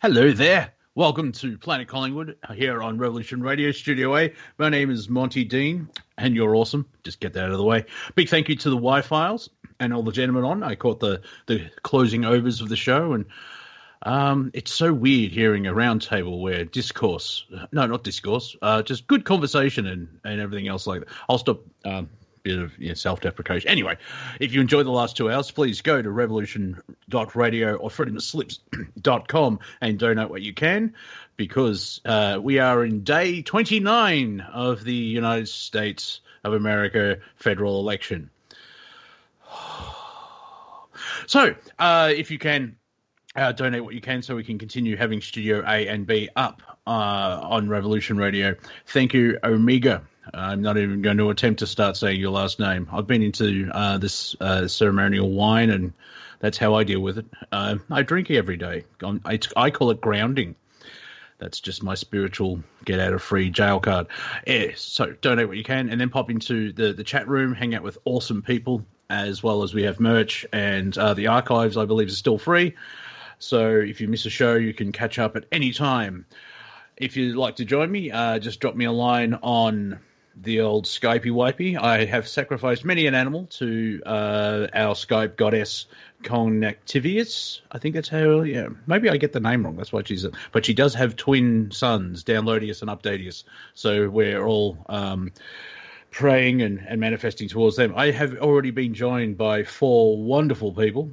Hello there. Welcome to Planet Collingwood here on Revolution Radio Studio A. My name is Monty Dean, and you're awesome. Just get that out of the way. Big thank you to the Y-Files and all the gentlemen on. I caught the closing overs of the show, and it's so weird hearing a round table where just good conversation and everything else like that. I'll stop. Bit of self-deprecation. Anyway, if you enjoyed the last 2 hours, please go to revolution.radio or freedomslips.com and donate what you can, because we are in day 29 of the United States of America federal election. So, if you can, donate what you can so we can continue having Studio A and B up on Revolution Radio. Thank you, Omega. I'm not even going to attempt to start saying your last name. I've been into this ceremonial wine, and that's how I deal with it. I drink every day. I call it grounding. That's just my spiritual get-out-of-free jail card. Yeah, so donate what you can, and then pop into the chat room, hang out with awesome people, as well as we have merch, and the archives, I believe, is still free. So if you miss a show, you can catch up at any time. If you'd like to join me, just drop me a line on the old Skypey-wipey. I have sacrificed many an animal to our Skype goddess, Connectivius. I think that's how, maybe I get the name wrong. That's why she's but she does have twin sons, Downloadius and Updatius. So we're all praying and manifesting towards them. I have already been joined by 4 wonderful people.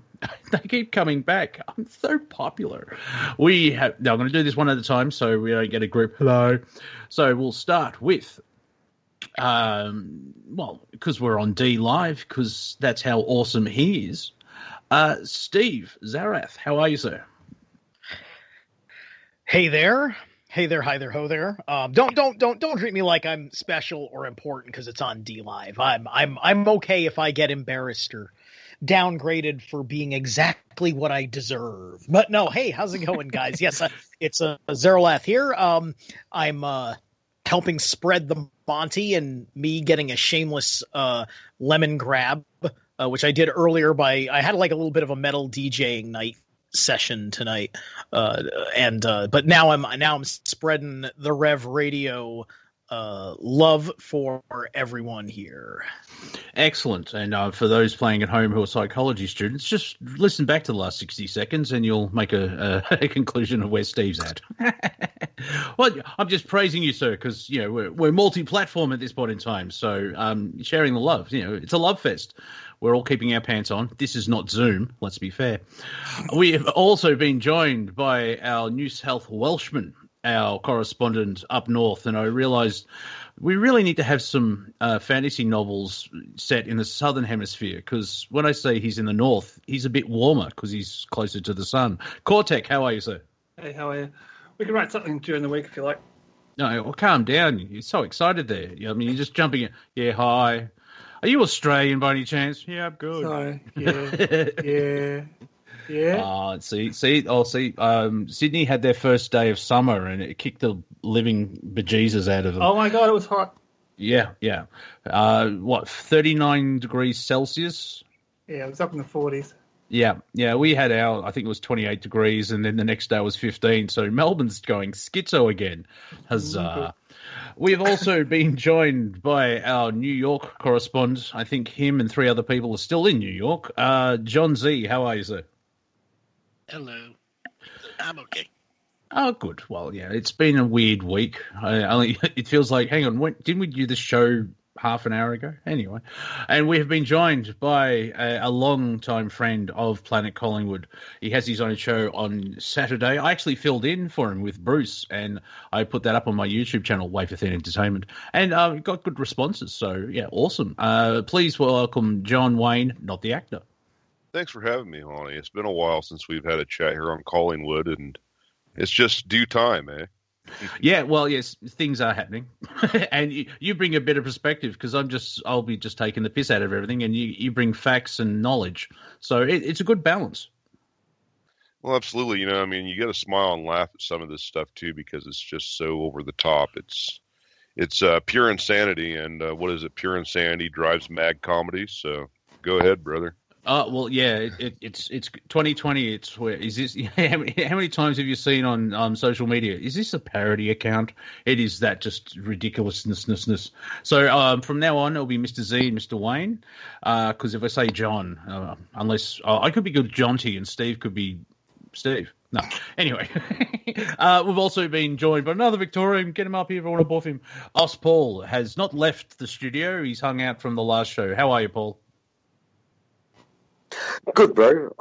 They keep coming back. I'm so popular. I'm going to do this one at a time so we don't get a group hello. So we'll start with, because we're on D Live, because that's how awesome he is. Steve Zerilath, how are you, sir? Hey there. Hey there, hi there, ho there. Don't treat me like I'm special or important because it's on D Live. I'm okay if I get embarrassed or downgraded for being exactly what I deserve. But no, hey, how's it going, guys? Yes, it's Zerilath here. I'm helping spread the Monty and me getting a shameless lemon grab, which I did earlier I had like a little bit of a metal DJing night session tonight, but now I'm spreading the Rev Radio love for everyone here. Excellent. And for those playing at home who are psychology students, just listen back to the last 60 seconds and you'll make a conclusion of where Steve's at. Well, I'm just praising you, sir, because we're multi-platform at this point in time. So sharing the love, it's a love fest. We're all keeping our pants on. This is not Zoom, let's be fair. We have also been joined by our New South Welshman, our correspondent up north, and I realised we really need to have some fantasy novels set in the southern hemisphere, because when I say he's in the north, he's a bit warmer because he's closer to the sun. Cortek, how are you, sir? Hey, how are you? We can write something during the week if you like. No, well, calm down. You're so excited there. I mean, you're just jumping in. Yeah, hi. Are you Australian by any chance? Yeah, I'm good. So, yeah. See. Sydney had their first day of summer, and it kicked the living bejesus out of them. Oh my God, it was hot. Yeah. 39 degrees Celsius? Yeah, it was up in the 40s. Yeah, we had I think it was 28 degrees, and then the next day was 15. So Melbourne's going schizo again. Huzzah. We've also been joined by our New York correspondent. I think him and 3 other people are still in New York. John Z, how are you, sir? Hello. I'm okay. Oh, good. Well, yeah, it's been a weird week. It feels like, hang on, didn't we do this show half an hour ago? Anyway, and we have been joined by a long-time friend of Planet Collingwood. He has his own show on Saturday. I actually filled in for him with Bruce, and I put that up on my YouTube channel, Wafer Thin Entertainment, and got good responses. So, yeah, awesome. Please welcome John Wayne, not the actor. Thanks for having me, Honey. It's been a while since we've had a chat here on Collingwood, and it's just due time, eh? Yeah, well, yes, things are happening, and you bring a better perspective, because I'll be just taking the piss out of everything, and you bring facts and knowledge, so it's a good balance. Well, absolutely. You got to smile and laugh at some of this stuff too, because it's just so over the top. It's pure insanity, and what is it? Pure insanity drives mad comedy. So go ahead, brother. Well, yeah, it's 2020. It's where is this? How many times have you seen on social media? Is this a parody account? It is that just ridiculousness. So from now on, it'll be Mr. Z and Mr. Wayne. Because if I say John, unless I could be good Jonty and Steve could be Steve. No. Anyway, we've also been joined by another Victorian. Get him up here if I want to buff him. Aust Paul has not left the studio. He's hung out from the last show. How are you, Paul? Good, bro.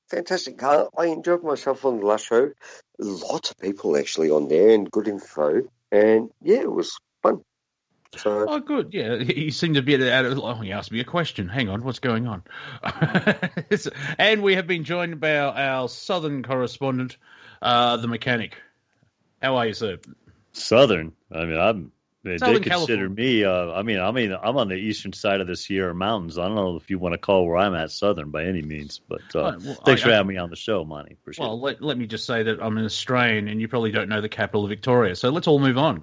Fantastic. I enjoyed myself on the last show. Lots of people actually on there and good info. And yeah, it was fun. So, oh, good. Yeah, he seemed a bit out of. Oh, he asked me a question. Hang on, what's going on? And we have been joined by our southern correspondent, the mechanic. How are you, sir? Southern. I mean, they consider California. me. I'm on the eastern side of the Sierra Mountains. I don't know if you want to call where I'm at Southern by any means, but thanks for having me on the show, Monty. Appreciate it. Let me just say that I'm an Australian, and you probably don't know the capital of Victoria. So let's all move on.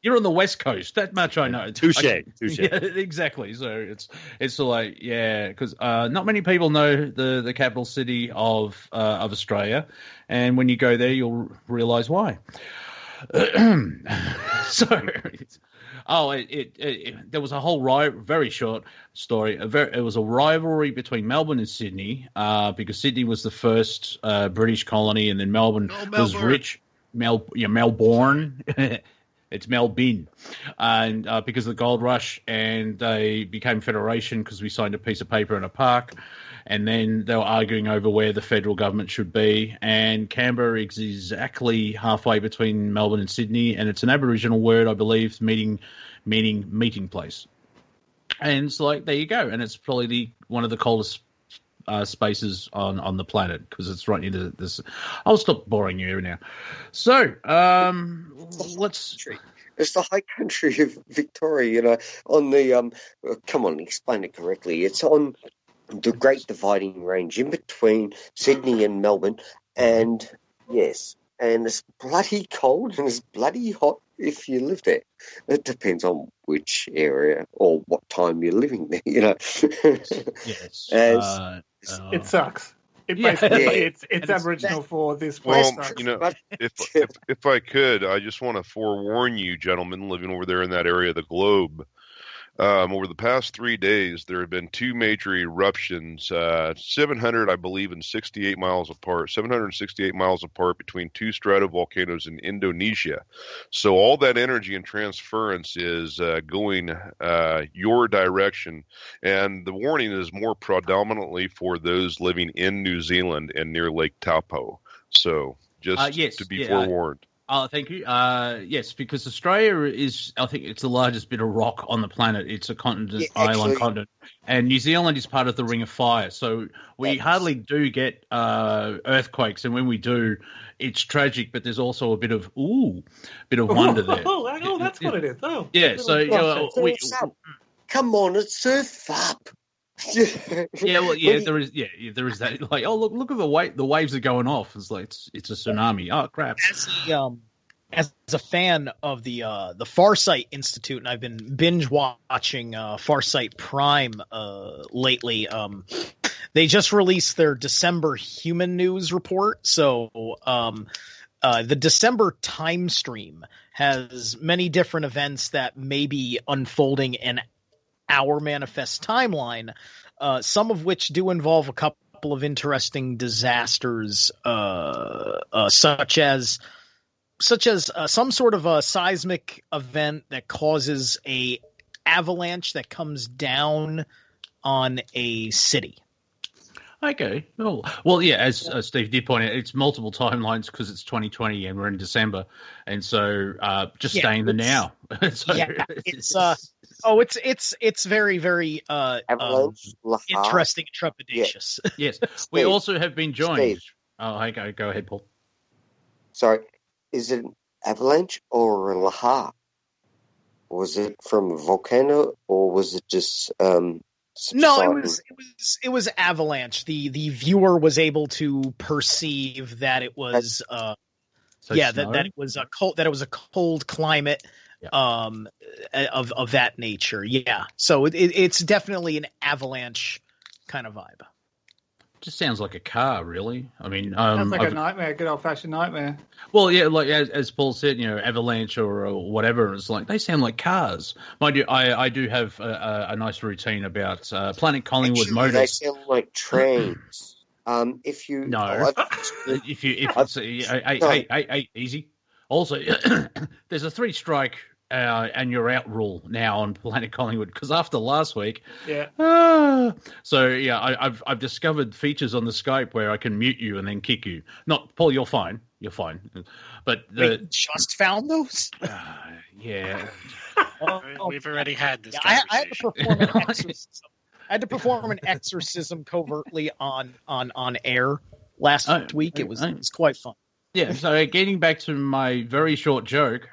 You're on the west coast. That much I know. Touche. Yeah, exactly. So it's like because not many people know the capital city of Australia, and when you go there, you'll realise why. So, there was a whole very short story. It was a rivalry between Melbourne and Sydney, because Sydney was the first British colony, and then Melbourne was rich. Melbourne. It's Melbourne, and because of the gold rush, and they became federation because we signed a piece of paper in a park. And then they were arguing over where the federal government should be. And Canberra is exactly halfway between Melbourne and Sydney. And it's an Aboriginal word, I believe, meaning meeting place. And it's like, there you go. And it's probably one of the coldest spaces on the planet because it's right near this. I'll stop boring you every now. So let's... It's the high country of Victoria, on the... come on, explain it correctly. It's on... the Great Dividing Range in between Sydney and Melbourne, and yes, and it's bloody cold and it's bloody hot if you live there. It depends on which area or what time you're living there, Yes. It sucks. It's Aboriginal for this place. Well, if I could, I just want to forewarn you, gentlemen, living over there in that area of the globe. Over the past 3 days, there have been two major eruptions, 700, I believe, and 68 miles apart, 768 miles apart between two stratovolcanoes in Indonesia. So all that energy and transference is going your direction. And the warning is more predominantly for those living in New Zealand and near Lake Taupo. So just to be forewarned. Thank you. Yes, because Australia is, I think it's the largest bit of rock on the planet. It's a island continent. And New Zealand is part of the Ring of Fire. So we hardly do get earthquakes. And when we do, it's tragic, but there's also a bit of wonder there. Oh, that's what it is. Oh. Yeah, so... come on, it's surf up. There is that. Like, oh, look at the waves are going off. It's like it's a tsunami. Oh crap! As a fan of the Farsight Institute, and I've been binge watching Farsight Prime lately. They just released their December Human News report. So the December time stream has many different events that may be unfolding in our manifest timeline, some of which do involve a couple of interesting disasters, such as some sort of a seismic event that causes a avalanche that comes down on a city. Okay. Well, yeah, as Steve did point out, it's multiple timelines because it's 2020 and we're in December. And so just stay in the now. It's very, very interesting and trepidatious. Yeah. Yes. We also have been joined. Steve. Oh, go ahead, Paul. Sorry. Is it an avalanche or a lahar? Was it from a volcano or was it just... No, it was avalanche. The viewer was able to perceive that it was that it was a cold climate of that nature. Yeah. So it's definitely an avalanche kind of vibe. Just sounds like a car, really. I mean, sounds like a nightmare, good old fashioned nightmare. Well, yeah, like as Paul said, avalanche or whatever. It's like they sound like cars. Mind you, I do have a nice routine about Planet Collingwood Actually, Motors. they sound like trains. If you easy. Also, there's a 3-strike and you're out rule now on Planet Collingwood because after last week, I've discovered features on the Skype where I can mute you and then kick you. Not Paul, you're fine, but Wait, you just found those? Yeah. We've already had this. I had to perform an exorcism. I had to perform an exorcism covertly on air last week. It was quite fun. Yeah. So getting back to my very short joke.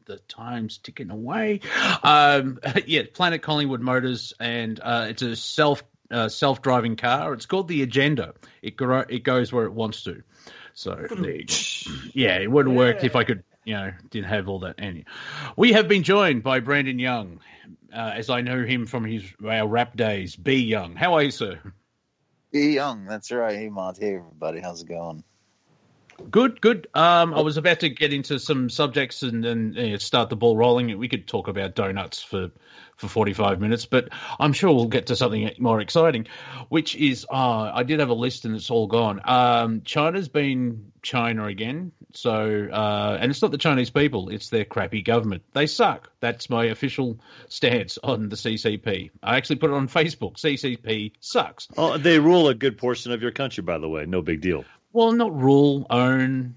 The time's ticking away. Planet Collingwood Motors, and it's a self-driving car. It's called the Agenda. It goes where it wants to. So it wouldn't work if I could, didn't have all that. Anyway, we have been joined by Brandon Young, as I know him from our rap days. B Young, how are you, sir? B Young, that's right. Hey, Mont. Hey, everybody. How's it going? Good. I was about to get into some subjects and then start the ball rolling. We could talk about donuts for 45 minutes, but I'm sure we'll get to something more exciting, which is I did have a list and it's all gone. China's been China again. So, and it's not the Chinese people, it's their crappy government. They suck. That's my official stance on the CCP. I actually put it on Facebook. CCP sucks. Oh, they rule a good portion of your country, by the way. No big deal. Well, not rule, own.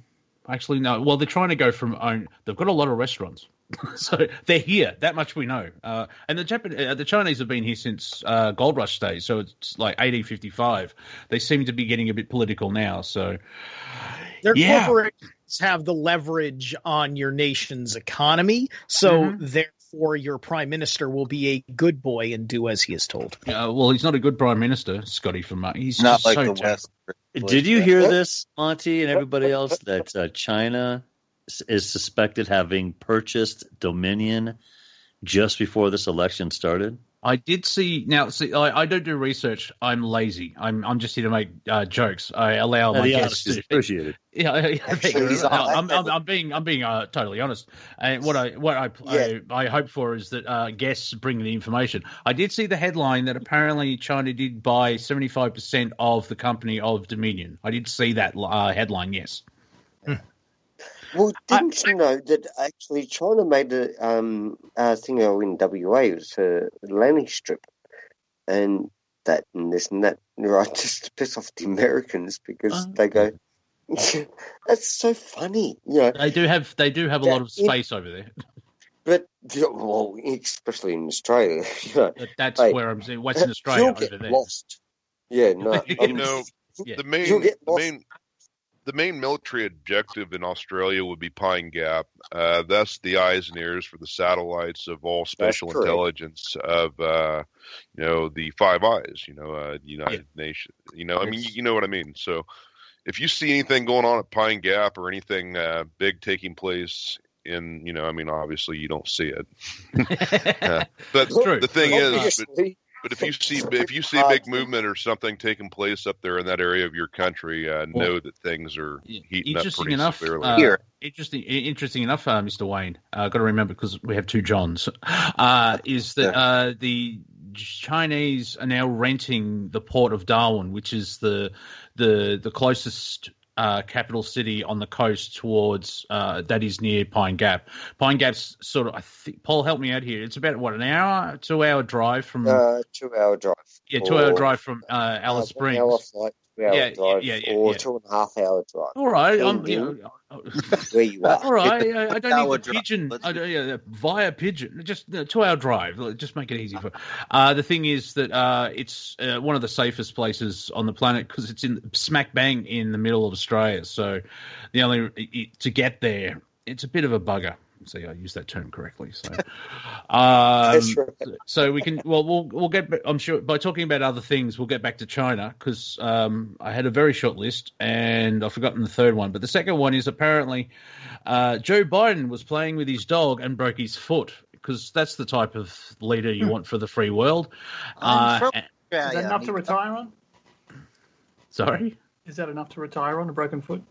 Actually, no. Well, they're trying to go from own. They've got a lot of restaurants. So they're here. That much we know. And the Chinese have been here since Gold Rush days. So it's like 1855. They seem to be getting a bit political now. So their corporations have the leverage on your nation's economy. So therefore, your prime minister will be a good boy and do as he is told. Well, he's not a good prime minister, Scotty from He's not like so the West. Did you hear this, Monty, and everybody else, that China is suspected having purchased Dominion just before this election started? I did see. Now, I don't do research. I'm lazy. I'm just here to make jokes. I allow my guests to appreciate it. Yeah, I'm being totally honest. And what I hope for is that guests bring the information. I did see the headline that apparently China did buy 75% of the company of Dominion. I did see that headline. Yes. Well, didn't you know that actually China made a thing in WA, it was a landing strip, and that and this and that, right, just to piss off the Americans because they go, that's so funny. They do have a lot of space over there. But well, especially in Australia, that's where I'm saying Western Australia you'll get over there. Lost. Yeah, no, The main military objective in Australia would be Pine Gap. That's the eyes and ears for the satellites of all special intelligence of, the Five Eyes, United Nations. I mean, you know what I mean. So if you see anything going on at Pine Gap or anything big taking place in, obviously you don't see it. But the thing is... But if you see big movement or something taking place up there in that area of your country, know that things are heating up pretty severely. Interesting enough, Mr. Wayne, got to remember because we have two Johns, is that the Chinese are now renting the port of Darwin, which is the closest capital city on the coast towards that is near Pine Gap. Pine Gap's sort of, I think, Paul, help me out here. It's about an hour, 2 hour drive from 2 hour drive. Yeah, 2 hour drive from Alice Springs. 1 hour flight, 2 hour drive, or 2.5 hour drive. All right, where you are. All right, I don't need the pigeon. Via pigeon, just 2 hour drive. Just make it easy for. The thing is that it's one of the safest places on the planet because it's in smack bang in the middle of Australia. So to get there, it's a bit of a bugger. See, I used that term correctly. So, That's right. so we can. Well, we'll get. I'm sure by talking about other things, we'll get back to China because I had a very short list and I've forgotten the third one. But the second one is apparently Joe Biden was playing with his dog and broke his foot because that's the type of leader you want for the free world. Is that enough to retire on? Sorry. Is that enough to retire on a broken foot?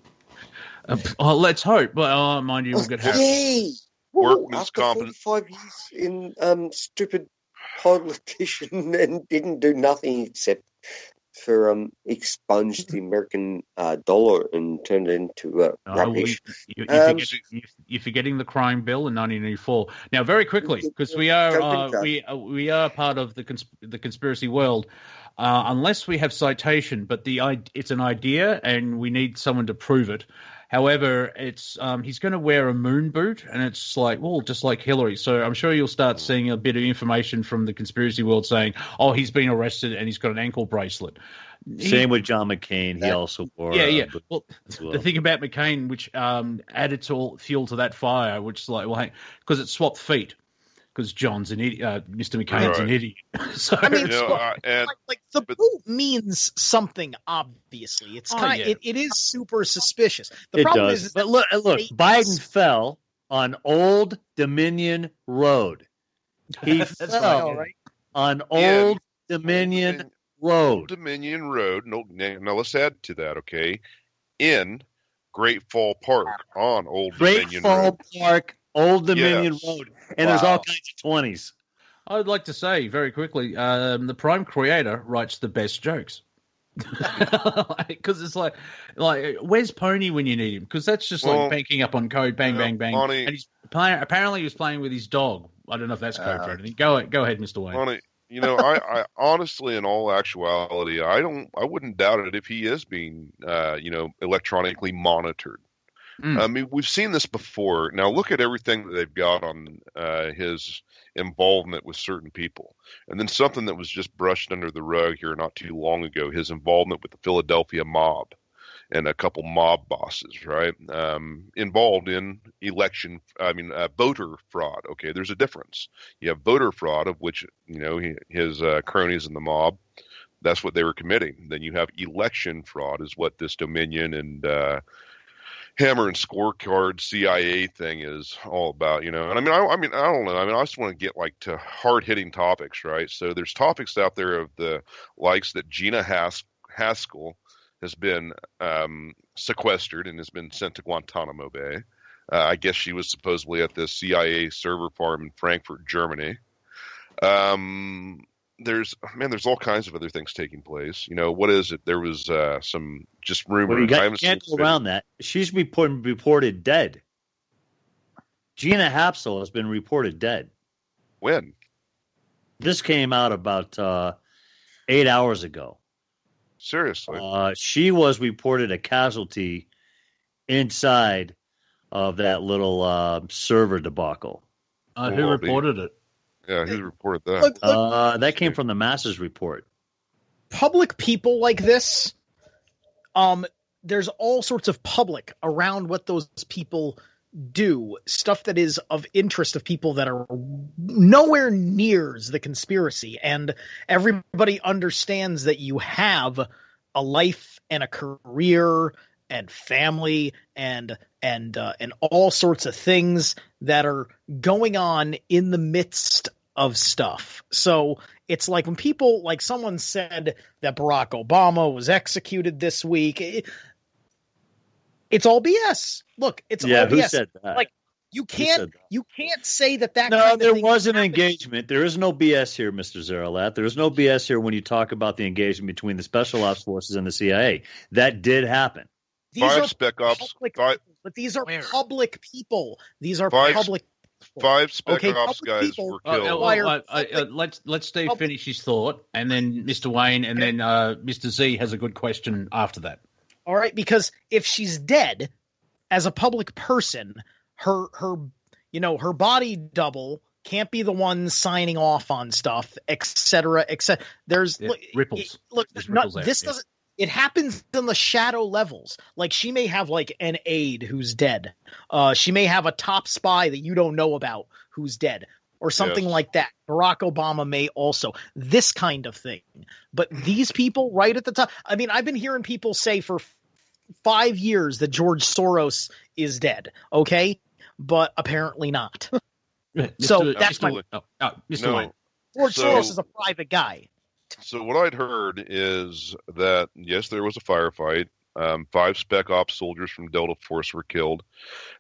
Let's hope. But mind you, we'll get Harry. Yay! Workman's After comp. 45 years in stupid politician and didn't do nothing except for expunge the American dollar and turn it into rubbish. You're forgetting the crime bill in 1984. Now, very quickly, because we are part of the conspiracy world. Unless we have citation, but it's an idea and we need someone to prove it. However, it's he's going to wear a moon boot, and it's like, well, just like Hillary. So I'm sure you'll start seeing a bit of information from the conspiracy world saying, oh, he's been arrested and he's got an ankle bracelet. Same with John McCain. He also wore. Yeah. Well, the thing about McCain, which added fuel to that fire, which is like, well, because it swapped feet. Because John's an idiot, Mr. McCain's an idiot. So, I mean, the boot means something. Obviously, it's it is super suspicious. The problem is, but look, Biden fell on Old Dominion Road. He fell on Old Dominion Road. Old Dominion Road. No, now let's add to that. Okay, in Great Fall Park on Old Dominion Road. Old Dominion Road. And there's all kinds of 20s. I'd like to say very quickly, the Prime creator writes the best jokes. Because it's like, where's Pony when you need him? Because that's just like banking up on code, bang, bang, bang. Bonnie, and apparently he was playing with his dog. I don't know if that's code for anything. Go ahead, Mr. Wayne. Bonnie, I honestly, in all actuality, I wouldn't doubt it if he is being, electronically monitored. I mean, we've seen this before. Now, look at everything that they've got on his involvement with certain people. And then something that was just brushed under the rug here not too long ago, his involvement with the Philadelphia mob and a couple mob bosses, right? Involved in voter fraud. Okay, there's a difference. You have voter fraud, of which, his cronies in the mob, that's what they were committing. Then you have election fraud is what this Dominion and hammer and scorecard CIA thing is all about, And I don't know. I just want to get to hard hitting topics, right? So there's topics out there of the likes that Gina Haskell has been sequestered and has been sent to Guantanamo Bay. I guess she was supposedly at the CIA server farm in Frankfurt, Germany. There's all kinds of other things taking place. What is it? There was some just rumor. Well, you can't go around that. She's reported dead. Gina Haspel has been reported dead. When? This came out about 8 hours ago. Seriously? She was reported a casualty inside of that little server debacle. Who reported it? Yeah, who reported that? That came from the Masses report. Public people like this, there's all sorts of public around what those people do. Stuff that is of interest of people that are nowhere near the conspiracy. And everybody understands that you have a life and a career and family and all sorts of things that are going on in the midst of stuff. So it's like when people, like someone said that Barack Obama was executed this week. It's all BS. Look, it's all BS. Who said that? Like you can't say that. No, kind of there thing was an engagement. There is no BS here, Mr. Zerilath. There is no BS here when you talk about the engagement between the Special Ops Forces and the CIA. That did happen. These are public people, but these are public people. These are public. Five Spec Ops guys were killed. Let's Steve finish his thought, and then Mr. Wayne, and then Mr. Z has a good question after that. All right, because if she's dead as a public person, her body double can't be the one signing off on stuff, etc., etc. There's ripples. Look, ripples this doesn't. it happens in the shadow levels. Like, she may have like an aide who's dead. She may have a top spy that you don't know about who's dead, or something like that. Barack Obama may also. This kind of thing. But these people right at the top. I mean, I've been hearing people say for 5 years that George Soros is dead. Okay, but apparently not. So that's my Mr. Wayne. George Soros is a private guy. So what I'd heard is that, yes, there was a firefight. 5 Spec Ops soldiers from Delta Force were killed.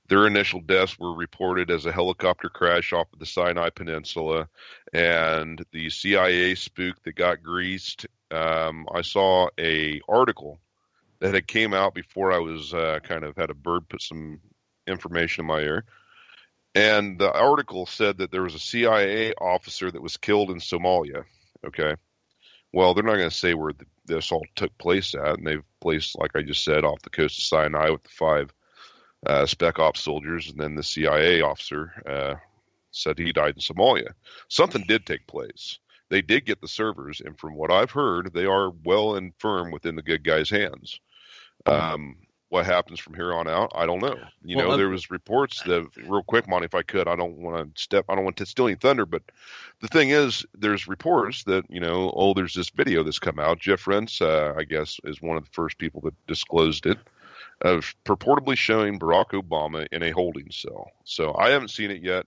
Their initial deaths were reported as a helicopter crash off of the Sinai Peninsula, and the CIA spook that got greased. I saw a article that had came out before I was kind of had a bird put some information in my ear. And the article said that there was a CIA officer that was killed in Somalia. Okay. Well, they're not going to say where this all took place at, and they've placed, like I just said, off the coast of Sinai with the 5 Spec Ops soldiers, and then the CIA officer said he died in Somalia. Something did take place. They did get the servers, and from what I've heard, they are well and firm within the good guys' hands. What happens from here on out, I don't know. There was reports that, real quick, Monty, if I could, I don't want to steal any thunder, but the thing is, there's reports that, there's this video that's come out. Jeff Rentz, I guess, is one of the first people that disclosed it, of purportedly showing Barack Obama in a holding cell. So I haven't seen it yet.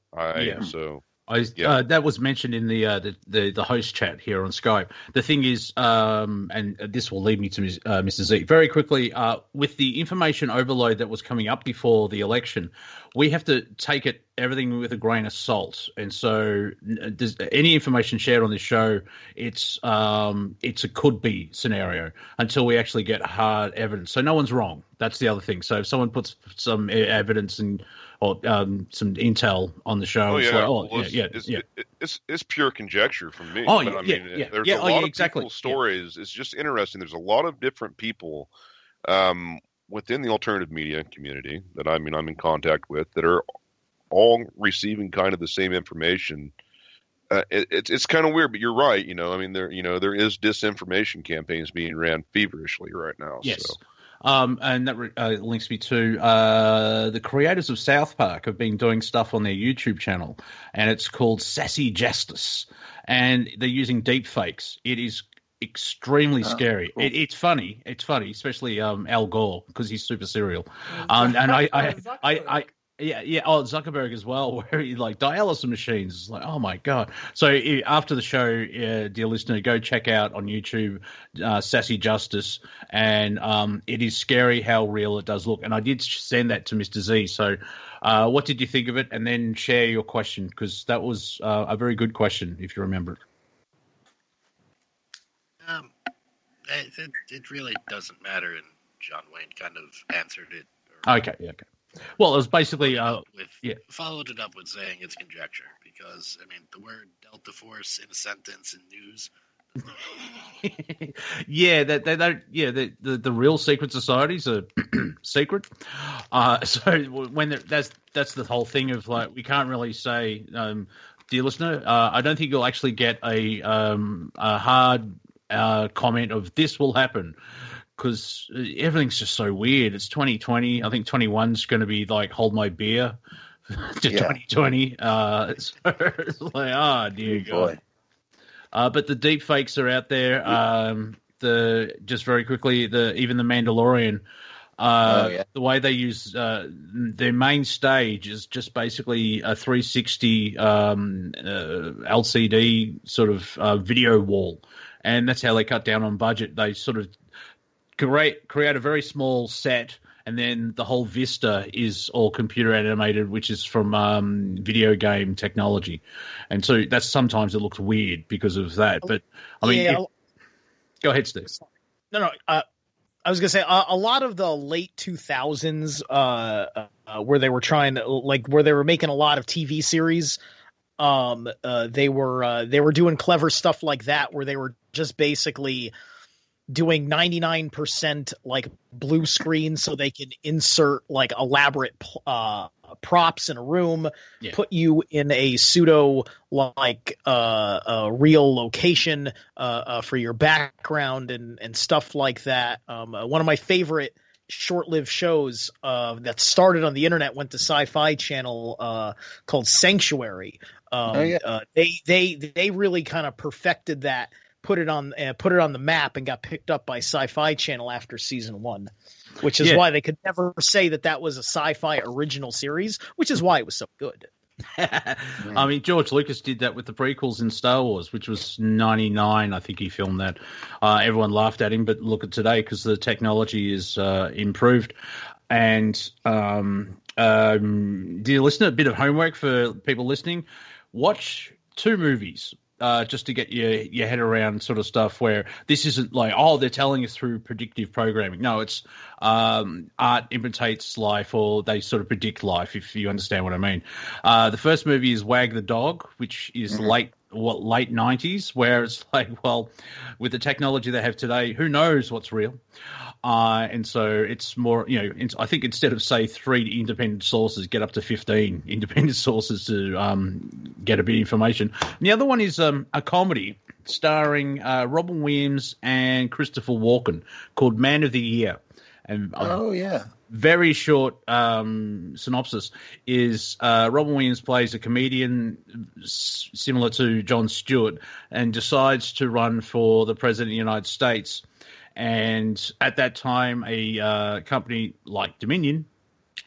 That was mentioned in the host chat here on Skype. The thing is, and this will lead me to Mr. Z very quickly, with the information overload that was coming up before the election, we have to take everything with a grain of salt. And so any information shared on this show, it's a could be scenario until we actually get hard evidence. So no one's wrong. That's the other thing. So if someone puts some evidence or some intel on the show, it's pure conjecture from me. Oh, but, there's a lot of people's stories. It's just interesting. There's a lot of different people within the alternative media community that I'm in contact with that are all receiving kind of the same information. It's kind of weird, but you're right. There is disinformation campaigns being ran feverishly right now. Yes. So. And that links me to the creators of South Park have been doing stuff on their YouTube channel, and it's called Sassy Justice, and they're using deep fakes. It is extremely scary. Cool. It's funny, especially Al Gore, because he's super serial. And Zuckerberg as well, where he dialysis machines. It's like, oh my god! So after the show, dear listener, go check out on YouTube Sassy Justice, and it is scary how real it does look. And I did send that to Mr. Z. So, what did you think of it? And then share your question, because that was a very good question, if you remember it. It really doesn't matter, and John Wayne kind of answered it. Okay. Well, it was basically followed it up with saying it's conjecture, because the word Delta Force in a sentence in news. The real secret societies are secret. So when that's the whole thing of we can't really say, dear listener, I don't think you'll actually get a hard comment of this will happen. Because everything's just so weird. It's 2020. I think 21's going to be hold my beer to 2020. So it's like, dear God. But the deep fakes are out there. Just very quickly, even the Mandalorian. The way they use their main stage is just basically a 360 LCD sort of video wall, and that's how they cut down on budget. They sort of create a very small set, and then the whole vista is all computer animated, which is from video game technology. And so that's sometimes it looks weird because of that. But go ahead, Steve. No. I was gonna say a lot of the late 2000s, where they were trying to where they were making a lot of TV series. They were doing clever stuff like that, where they were just basically doing 99% blue screen so they can insert elaborate props in a room, put you in a pseudo real location for your background and stuff like that. One of my favorite short-lived shows that started on the internet went to Sci-Fi Channel called Sanctuary. They really kind of perfected that, put it on the map, and got picked up by Sci-Fi Channel after season 1, which is why they could never say that was a sci-fi original series, which is why it was so good. I mean, George Lucas did that with the prequels in Star Wars, which was 1999. I think he filmed that. Everyone laughed at him, but look at today, because the technology is improved. And dear listener, a bit of homework for people listening: watch 2 movies. Just to get your head around sort of stuff where this isn't like, they're telling us through predictive programming. No, it's art imitates life, or they sort of predict life, if you understand what I mean. The first movie is Wag the Dog, which is late 90s, where it's like, well, with the technology they have today, who knows what's real? And so it's more, I think instead of, say, 3 independent sources, get up to 15 independent sources to get a bit of information. And the other one is a comedy starring Robin Williams and Christopher Walken called Man of the Year. And very short synopsis is Robin Williams plays a comedian similar to Jon Stewart and decides to run for the President of the United States. And at that time, a company like Dominion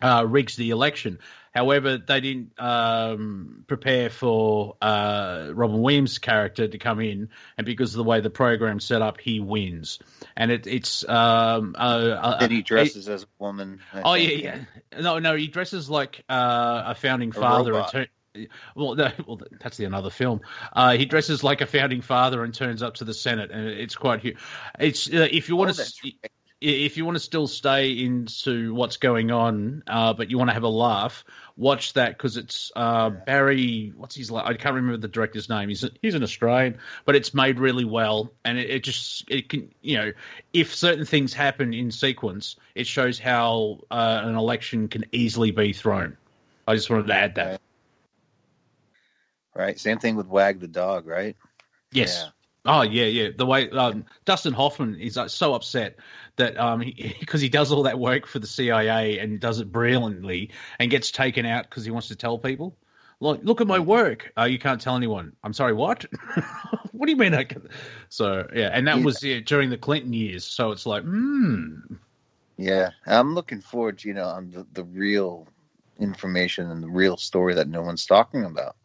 rigs the election. However, they didn't prepare for Robin Williams' character to come in, and because of the way the program's set up, he wins. And it's then he dresses as a woman. No, he dresses like a founding father. Well, that's another film. He dresses like a founding father and turns up to the Senate, and it's quite huge. It's if you want to still stay into what's going on, but you want to have a laugh, watch that, because it's Barry. What's his? I can't remember the director's name. He's an Australian, but it's made really well, and it can, if certain things happen in sequence, it shows how an election can easily be thrown. I just wanted to add that. Right. Same thing with Wag the Dog, right? Yes. Yeah. Oh, yeah. The way Dustin Hoffman is so upset that because he does all that work for the CIA and does it brilliantly and gets taken out because he wants to tell people, look at my work. You can't tell anyone. I'm sorry, what? What do you mean? So, yeah, and that was during the Clinton years. So it's like, Yeah, I'm looking forward to, on the real information and the real story that no one's talking about.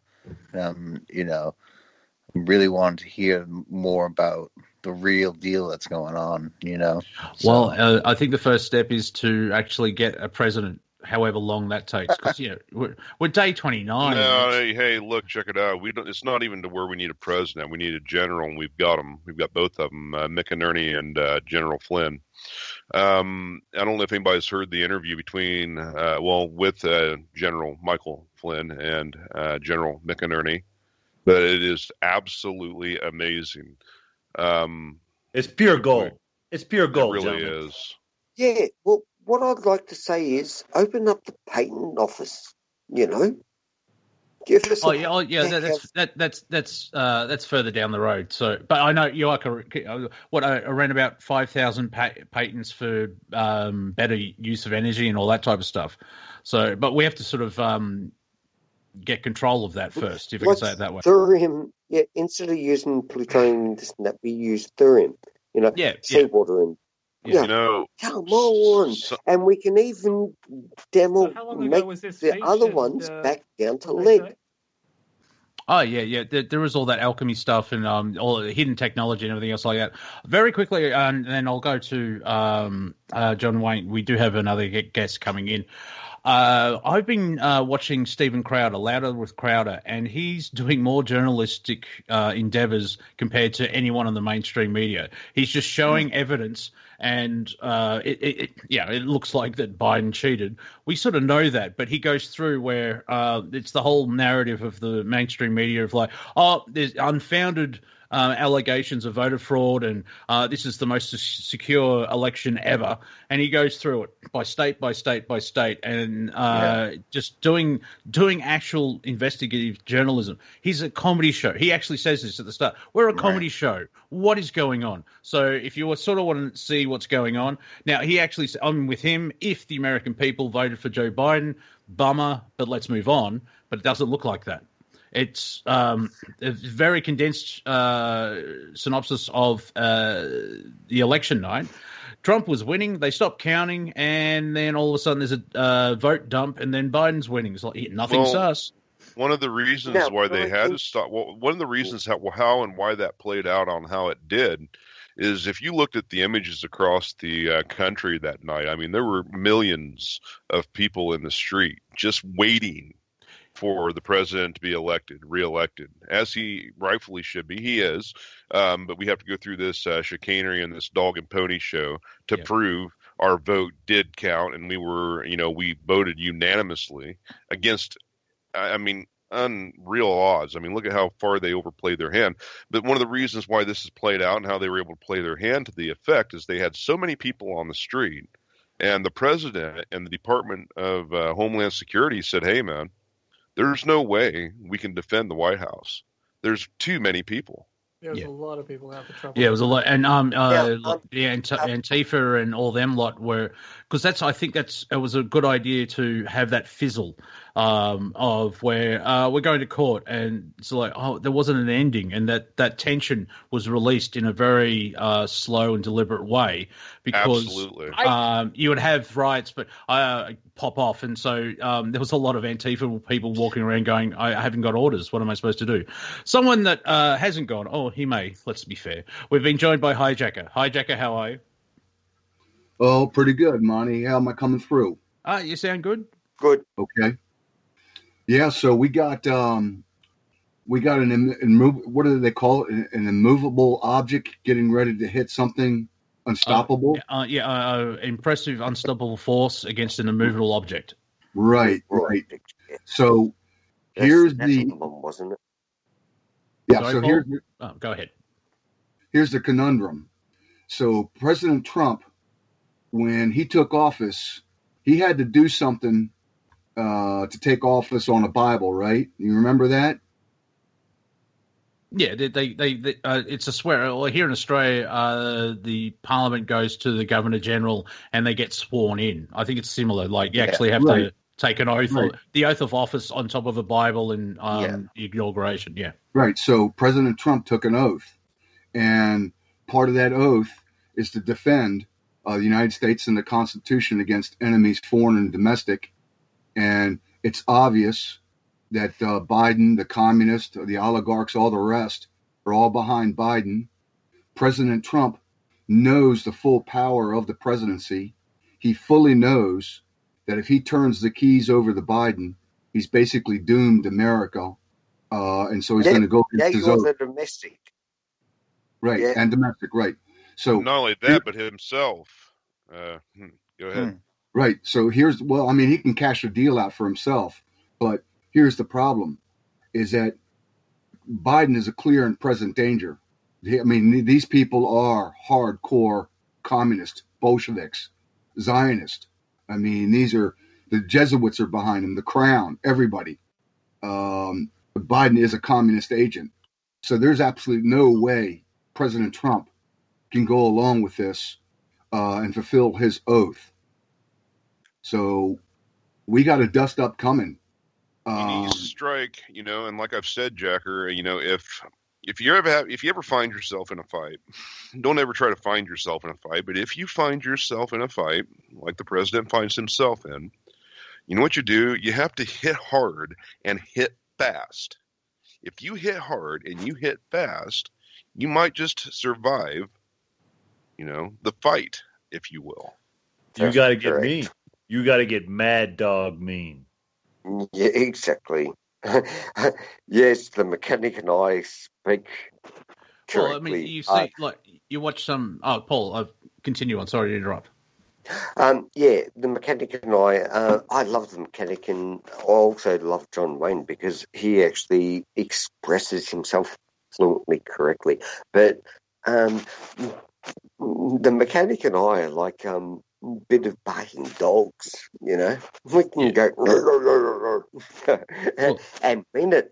Really wanted to hear more about the real deal that's going on, So. Well, I think the first step is to actually get a president, however long that takes, because we're day 29. No, hey, look, check it out. It's not even to where we need a president. We need a general, and we've got them. We've got both of them, Mick Inerney and General Flynn. I don't know if anybody's heard the interview between, with General Michael Flynn and General Mick Inerney, but it is absolutely amazing. It's pure gold. It's pure gold. It really gentlemen. is. Yeah, well, what I'd like to say is open up the patent office, Give us that's further down the road. So, but I know you are correct. Around about 5,000 patents for better use of energy and all that type of stuff. So, but we have to sort of get control of that first, if I can say it that way. Thurium, instead of using plutonium, we use thurium. Seawater and. Come on, and we can even demo make the other ones back down to lead. Oh, yeah. There is all that alchemy stuff and all the hidden technology and everything else like that. Very quickly, and then I'll go to John Wayne. We do have another guest coming in. I've been watching Stephen Crowder, Louder with Crowder, and he's doing more journalistic endeavors compared to anyone in the mainstream media. He's just showing evidence, and it looks like that Biden cheated. We sort of know that, but he goes through where it's the whole narrative of the mainstream media of like, there's unfounded allegations of voter fraud, and this is the most secure election ever. And he goes through it by state by state by state, and just doing actual investigative journalism. He's a comedy show. He actually says this at the start. We're a comedy show. What is going on? So if you sort of want to see what's going on, now he actually, I'm with him. If the American people voted for Joe Biden, bummer, but let's move on. But it doesn't look like that. It's a very condensed synopsis of the election night. Trump was winning. They stopped counting, and then all of a sudden there's a vote dump, and then Biden's winning. It's like nothing sus. One of the reasons why they had to stop. Well, one of the reasons how and why that played out on how it did is if you looked at the images across the country that night. I mean, there were millions of people in the street just waiting for the president to be reelected, as he rightfully should be. He is, but we have to go through this chicanery and this dog and pony show to prove our vote did count, and we voted unanimously against. I mean, unreal odds. I mean, look at how far they overplayed their hand. But one of the reasons why this is played out and how they were able to play their hand to the effect is they had so many people on the street, and the president and the Department of Homeland Security said, "Hey, man, there's no way we can defend the White House. There's too many people." There was a lot of people out for trouble. Yeah, it was a lot, and Antifa and all them lot were, because I think it was a good idea to have that fizzle of where we're going to court, and it's like, there wasn't an ending, and that tension was released in a very slow and deliberate way, because you would have riots, but pop off, and so there was a lot of Antifa people walking around going, I haven't got orders, what am I supposed to do? Someone that hasn't gone, he may, let's be fair. We've been joined by HiJacker. HiJacker, how are you? Oh, pretty good, Monty. How am I coming through? You sound good. Good. Okay. Yeah, so we got an what do they call it? An immovable object getting ready to hit something unstoppable. Impressive, unstoppable force against an immovable object. Right. So here's wasn't it? Yeah. Sorry, so Paul? here's go ahead. Here's the conundrum. So President Trump, when he took office, he had to do something to take office on a Bible, right? You remember that? Yeah, they it's a swear. Well, here in Australia, the Parliament goes to the Governor General and they get sworn in. I think it's similar. Like you actually have to take an oath, the oath of office on top of a Bible and the inauguration. Yeah. Right. So President Trump took an oath, and part of that oath is to defend the United States and the Constitution against enemies, foreign and domestic. And it's obvious that Biden, the communists, the oligarchs, all the rest are all behind Biden. President Trump knows the full power of the presidency. He fully knows that if he turns the keys over to Biden, he's basically doomed America. And so he's going to go against his oath. Domestic. Right, and domestic, right. So not only that, but himself. Go ahead. Right. So he can cash a deal out for himself, but here's the problem, is that Biden is a clear and present danger. I mean, these people are hardcore communists, Bolsheviks, Zionists. I mean, the Jesuits are behind him, the Crown, everybody. Biden is a communist agent. So there's absolutely no way President Trump can go along with this and fulfill his oath. So we got a dust up coming. He needs to strike, and like I've said, Jacker, if you ever find yourself in a fight, don't ever try to find yourself in a fight. But if you find yourself in a fight, like the president finds himself in, you know what you do? You have to hit hard and hit fast. If you hit hard and you hit fast, you might just survive, the fight, if you will. You got to get mean. You got to get mad dog mean. Yeah, exactly. Yes, the mechanic and I speak correctly. Well, I mean, you see, you watch some. Oh, Paul, continue on. Sorry to interrupt. The mechanic and I love the mechanic, and I also love John Wayne because he actually expresses himself fluently correctly. But the mechanic and I are like bit of barking dogs, you know. We can go and mean it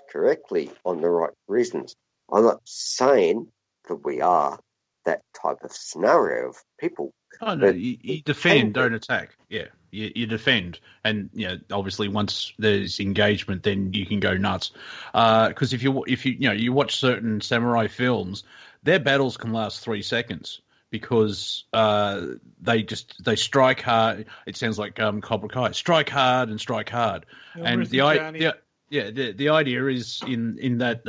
correctly on the right reasons. I'm not saying that we are that type of scenario of people. Oh no, you defend, don't attack. Yeah, you defend, and obviously once there's engagement, then you can go nuts. Because if you you watch certain samurai films, their battles can last 3 seconds because they strike hard. It sounds like Cobra Kai, strike hard and strike hard, and the idea is in that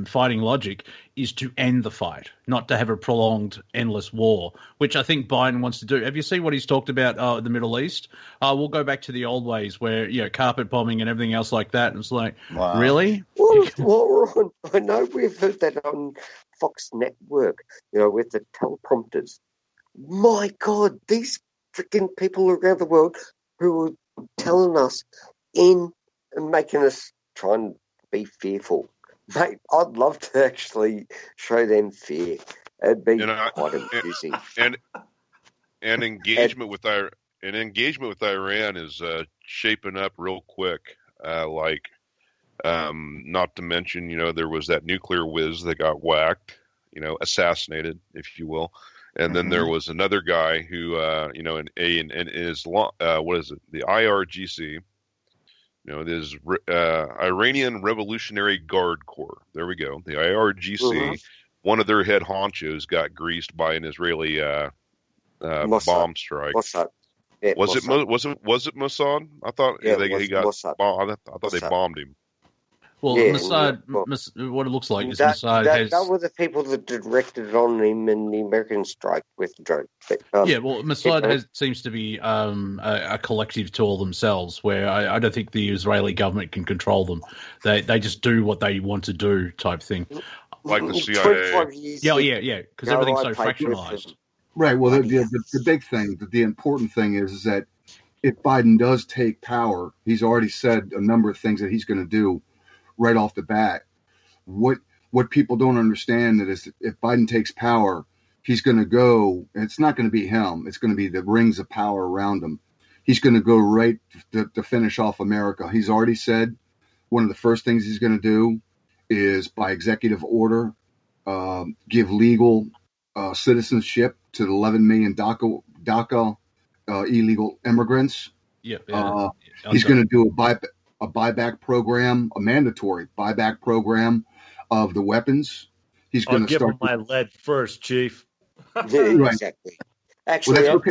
fighting logic is to end the fight, not to have a prolonged, endless war, which I think Biden wants to do. Have you seen what he's talked about the Middle East? We'll go back to the old ways where carpet bombing and everything else like that. And it's like, really? Well, Ron, I know we've heard that on Fox Network, with the teleprompters. My God, these freaking people around the world who are telling us and making us try and be fearful. Mate, I'd love to actually show them fear. It'd be quite amusing. And engagement with Iran is shaping up real quick. Not to mention, there was that nuclear whiz that got whacked, assassinated, if you will. And then there was another guy who, in what is it? The IRGC. There's Iranian Revolutionary Guard Corps. There we go. The IRGC. One of their head honchos got greased by an Israeli bomb strike. Mossad. Yeah, was it Mossad? I thought he got bombed. I thought they bombed him. Well, Mossad, what it looks like is Mossad has... That were the people that directed on him in the American strike with the drone. Mossad seems to be a collective tool themselves, where I don't think the Israeli government can control them. They just do what they want to do type thing. Like the CIA. Yeah, because everything's so fractionalized. Right, well, the big thing, the important thing is that if Biden does take power, he's already said a number of things that he's going to do right off the bat. What people don't understand that is if Biden takes power, he's going to go, and it's not going to be him. It's going to be the rings of power around him. He's going to go right to finish off America. He's already said one of the first things he's going to do is by executive order, give legal citizenship to the 11 million DACA illegal immigrants. He's going to do a buyback program, a mandatory buyback program of the weapons. He's going to start. I'll give him my lead first, Chief. Right. Exactly. Actually, well,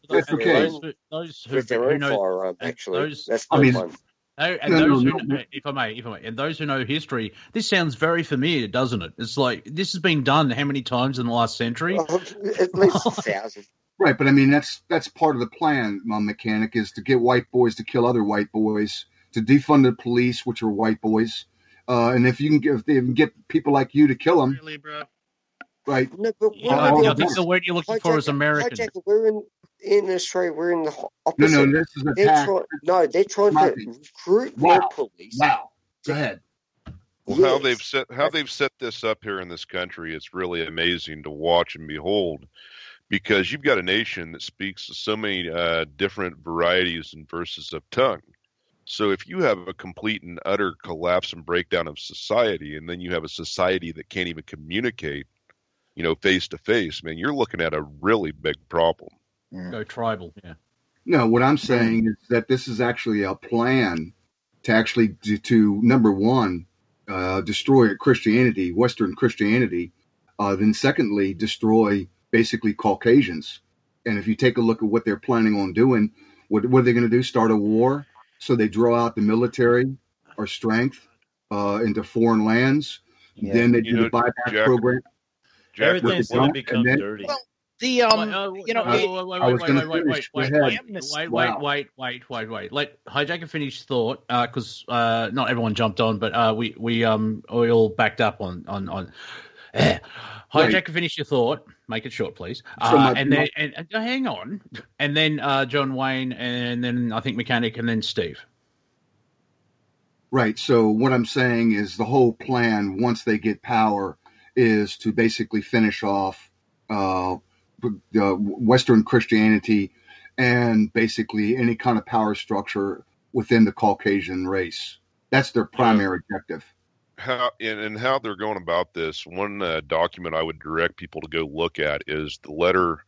that's okay. Those who know firearm, actually, that's fun. If I may, and those who know history, this sounds very familiar, doesn't it? It's like this has been done how many times in the last century? At least 1,000. Right, but I mean that's part of the plan, my mechanic, is to get white boys to kill other white boys, to defund the police, which are white boys, and if you can get people like you to kill them, really, bro? Right? No, but I think the word you're looking for is American. HiJacker, we're in Australia. We're in the opposite. No, this is a pack. They're trying to recruit more police. Wow. Go ahead. Well, how they've set this up here in this country, it's really amazing to watch and behold, because you've got a nation that speaks so many different varieties and verses of tongue. So if you have a complete and utter collapse and breakdown of society, and then you have a society that can't even communicate, face to face, man, you're looking at a really big problem. Go tribal, yeah. No, what I'm saying is that this is actually a plan to actually to number one, destroy Christianity, Western Christianity, then secondly, destroy basically Caucasians. And if you take a look at what they're planning on doing, what are they going to do? Start a war? So they draw out the military or strength into foreign lands. Yeah. Then they do the buyback program. Everything's going to become dirty. Well, wait. Let HiJacker finish thought, because not everyone jumped on, but we all backed up on. HiJacker, finish your thought. Make it short, please. And hang on, and then John Wayne, and then I think Mechanic, and then Steve. Right. So what I'm saying is the whole plan, once they get power, is to basically finish off Western Christianity and basically any kind of power structure within the Caucasian race. That's their primary objective. How they're going about this, one document I would direct people to go look at is the letter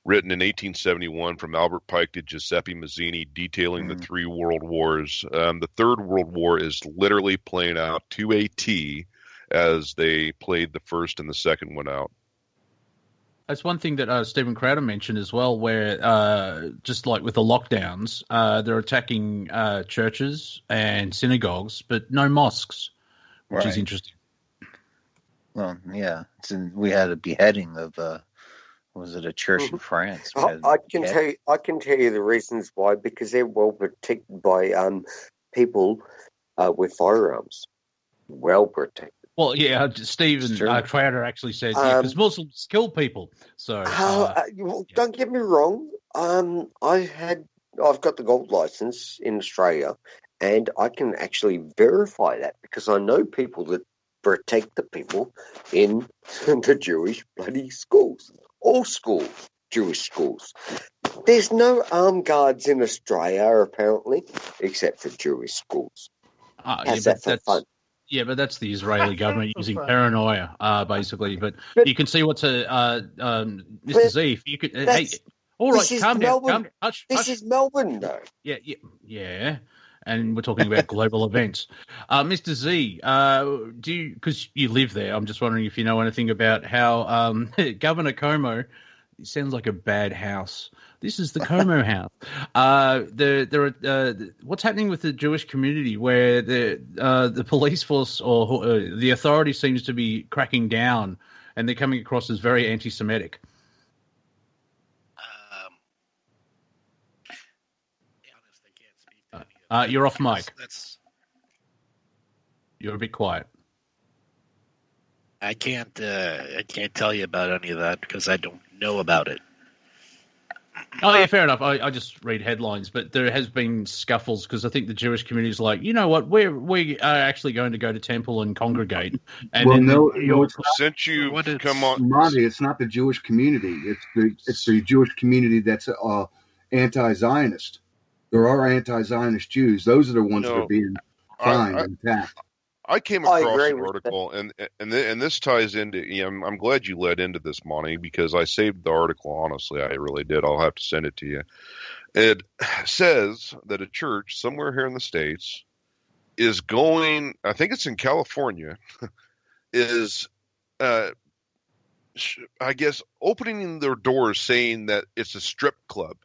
written in 1871 from Albert Pike to Giuseppe Mazzini detailing the 3 world wars. The Third World War is literally playing out to a T as they played the first and the second one out. That's one thing that Stephen Crowder mentioned as well, where just like with the lockdowns, they're attacking churches and synagogues, but no mosques, which is interesting. Well, yeah. We had a beheading of... was it a church in France? I can tell you the reasons why, because they're well protected by people with firearms. Well protected. Well, yeah, Stephen Crowder actually says because Muslims kill people. So don't get me wrong. I've got the gold license in Australia, and I can actually verify that because I know people that protect the people in the Jewish bloody schools. All schools, Jewish schools. There's no armed guards in Australia, apparently, except for Jewish schooz. Fun? Yeah, but that's the Israeli government using paranoia, basically. But you can see what's Mr. Z. If you could, hey, all right, calm down. This is Melbourne, though. Yeah. And we're talking about global events. Mr. Z, because you live there, I'm just wondering if you know anything about how Governor Como, it sounds like a bad house. This is the Como house. What's happening with the Jewish community where the police force or the authority seems to be cracking down and they're coming across as very anti-Semitic? You're off mic. You're a bit quiet. I can't tell you about any of that because I don't know about it. Oh, yeah, fair enough. I just read headlines, but there has been scuffles because I think the Jewish community is like, you know what, we are actually going to go to temple and congregate. And since you come on, Monty, it's not the Jewish community. It's the Jewish community that's anti-Zionist. There are anti-Zionist Jews. Those are the ones that are being fined and attacked. I came across an article, and this ties into. I'm glad you led into this, Monty, because I saved the article. Honestly, I really did. I'll have to send it to you. It says that a church somewhere here in the States is going. I think it's in California. Is I guess opening their doors, saying that it's a strip club,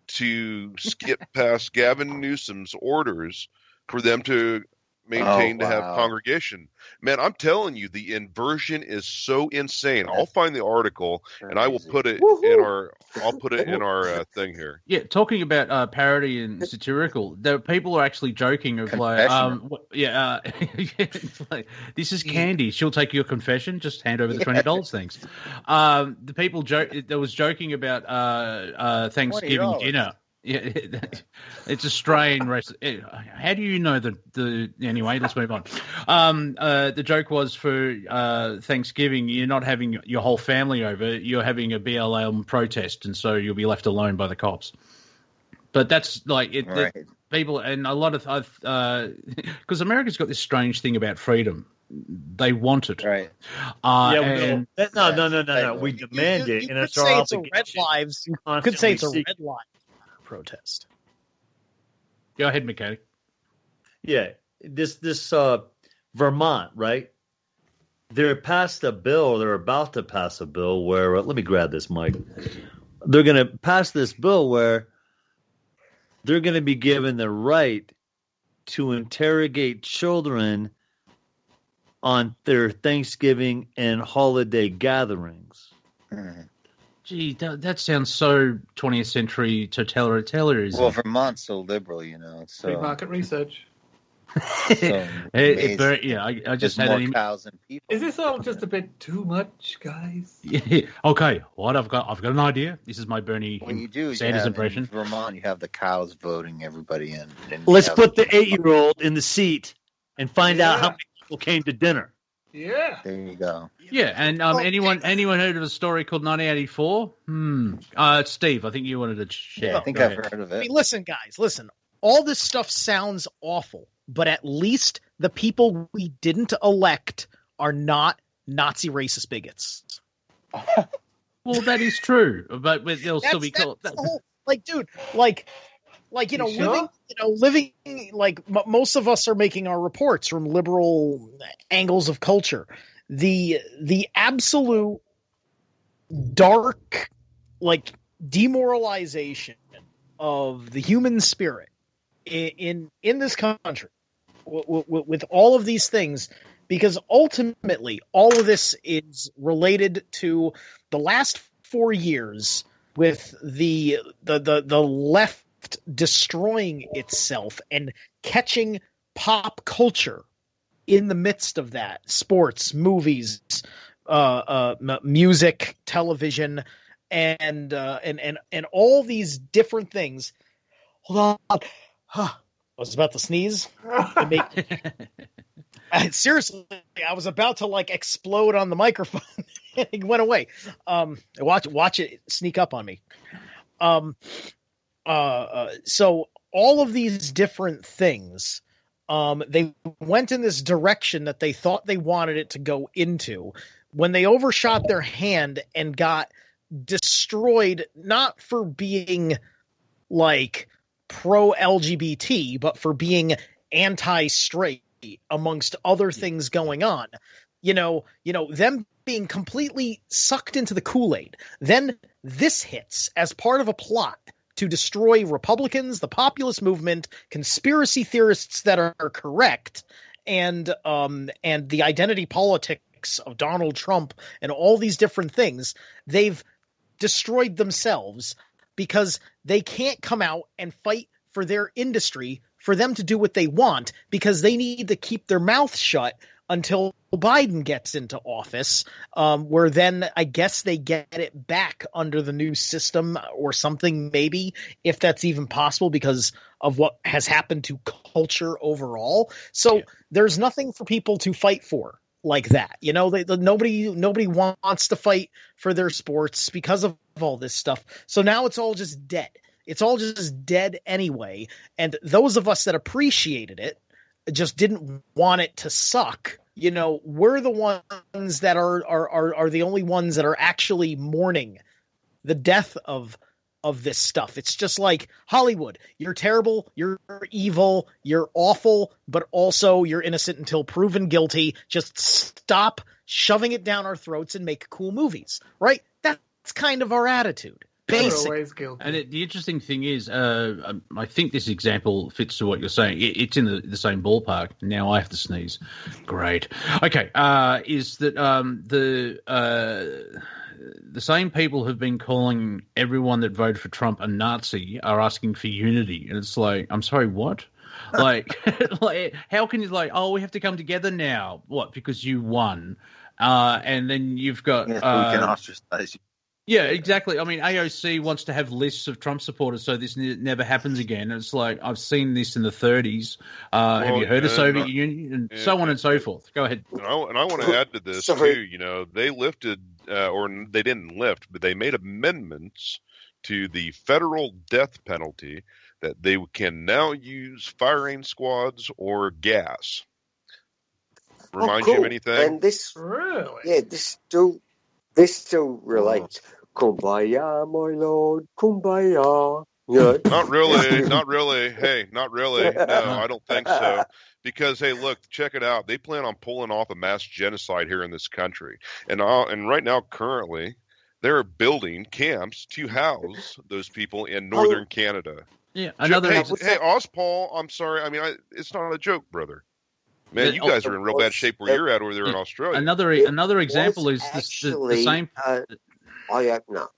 to skip past Gavin Newsom's orders for them to maintain to have congregation. Man, I'm telling you, the inversion is so insane. I'll find the article and I will put it in our thing here. Yeah, talking about parody and satirical, the people are actually joking of like, like, this is Candy. She'll take your confession. Just hand over the $20. Thanks. The people there was joking about Thanksgiving dinner. Yeah, it's a strain. How do you know anyway, let's move on. The joke was for Thanksgiving, you're not having your whole family over, you're having a BLM protest, and so you'll be left alone by the cops. But that's like people, and a lot of because America's got this strange thing about freedom. They want it, right? No. We demand it, and it's our obligation. You could say it's a red line protest. Go ahead, mechanic. Yeah, this Vermont, right? They're about to pass a bill where let me grab this mic. They're going to pass this bill where they're going to be given the right to interrogate children on their Thanksgiving and holiday gatherings. Gee, that sounds so 20th century totalitarianism. Well, Vermont's so liberal, It's free market research. I just had more cows and people. Is this all just a bit too much, guys? Yeah. Okay. What I've got an idea. This is my Bernie Sanders impression. In Vermont, you have the cows voting everybody in. Let's put the 8-year-old in the seat. and find out how many people came to dinner. Yeah. There you go. Yeah, and anyone heard of a story called 1984? Steve, I think you wanted to share. Yeah, I think Go I've ahead. heard of I it. mean, listen, guys, listen. All this stuff sounds awful, but at least the people we didn't elect are not Nazi racist bigots. Well, that is true, but they'll still be called. That's the whole, like, dude, like You sure? living like most of us are making our reports from liberal angles of culture. The absolute dark, like, demoralization of the human spirit in this country with all of these things, because ultimately all of this is related to the last 4 years with the left destroying itself and catching pop culture in the midst of that. Sports, movies, music, television, and all these different things. Hold on. I was about to sneeze. Seriously, I was about to like explode on the microphone. It went away. Watch it sneak up on me. So all of these different things, they went in this direction that they thought they wanted it to go into. When they overshot their hand and got destroyed, not for being like pro LGBT, but for being anti-straight, amongst other things going on, them being completely sucked into the Kool-Aid. Then this hits as part of a plot to destroy Republicans, the populist movement, conspiracy theorists that are correct, and the identity politics of Donald Trump and all these different things. They've destroyed themselves because they can't come out and fight for their industry, for them to do what they want, because they need to keep their mouth shut until Biden gets into office, where then I guess they get it back under the new system or something, maybe, if that's even possible, because of what has happened to culture overall. So there's nothing for people to fight for like that. Nobody wants to fight for their sports because of all this stuff. So now it's all just dead. It's all just dead anyway. And those of us that appreciated it just didn't want it to suck. We're the ones that are the only ones that are actually mourning the death of this stuff. It's just like Hollywood. You're terrible, you're evil, you're awful, but also you're innocent until proven guilty. Just stop shoving it down our throats and make cool movies, right? That's kind of our attitude. Always guilty. And the interesting thing is, I think this example fits to what you're saying. It's in the same ballpark. Now I have to sneeze. Great. Okay. Is that the same people who've been calling everyone that voted for Trump a Nazi are asking for unity, and it's like, I'm sorry, what? Like, how can you we have to come together now? What? Because you won, and then you've got we can ostracize you. Yeah, exactly. I mean, AOC wants to have lists of Trump supporters so this never happens again. It's like, I've seen this in the 30s. Have you heard of Soviet Union? And so on and so forth. Go ahead. And I want to add to this, too. They lifted, or they didn't lift, but they made amendments to the federal death penalty that they can now use firing squads or gas. Remind you of anything? And this, Really? yeah, this still relates. Kumbaya, my lord, kumbaya. Not really. Hey, not really. No, I don't think so. Because, hey, look, check it out. They plan on pulling off a mass genocide here in this country. And right now, currently, they're building camps to house those people in northern Canada. Yeah, Hey, Paul, I'm sorry. I mean, it's not a joke, brother. Man, you guys are in real bad shape where you're at over there in Australia. Another example is the same. I hope not.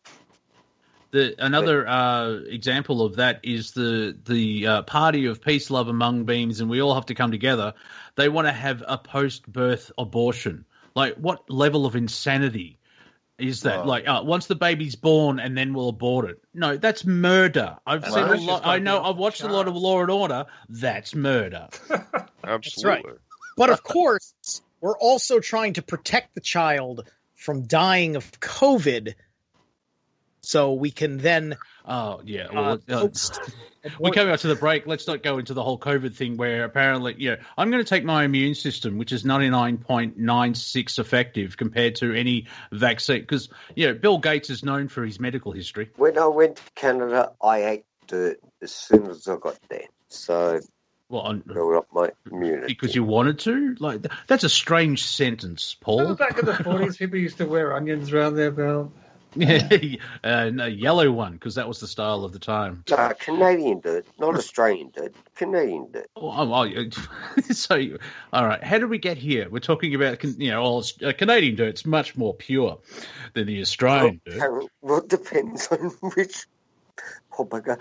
Another example of that is the party of peace, love, and mung beans, and we all have to come together. They want to have a post-birth abortion. Like, what level of insanity is that? Once the baby's born and then we'll abort it. No, that's murder. I've seen a lot. I've watched a lot of Law and Order. That's murder. Absolutely. That's right. But of course, we're also trying to protect the child from dying of COVID, so we can then. Oh yeah. Well, we're coming up to the break. Let's not go into the whole COVID thing where apparently, I'm going to take my immune system, which is 99.96 effective compared to any vaccine. Because, Bill Gates is known for his medical history. When I went to Canada, I ate dirt as soon as I got there. So, build up my immunity. Because you wanted to? Like, that's a strange sentence, Paul. Back in the 40s, people used to wear onions around their belt. A yellow one, because that was the style of the time. Canadian dirt, not Australian dirt. Canadian dirt. So, all right. How did we get here? We're talking about, Canadian dirt's much more pure than the Australian dirt. Well, it depends on which. Oh my God.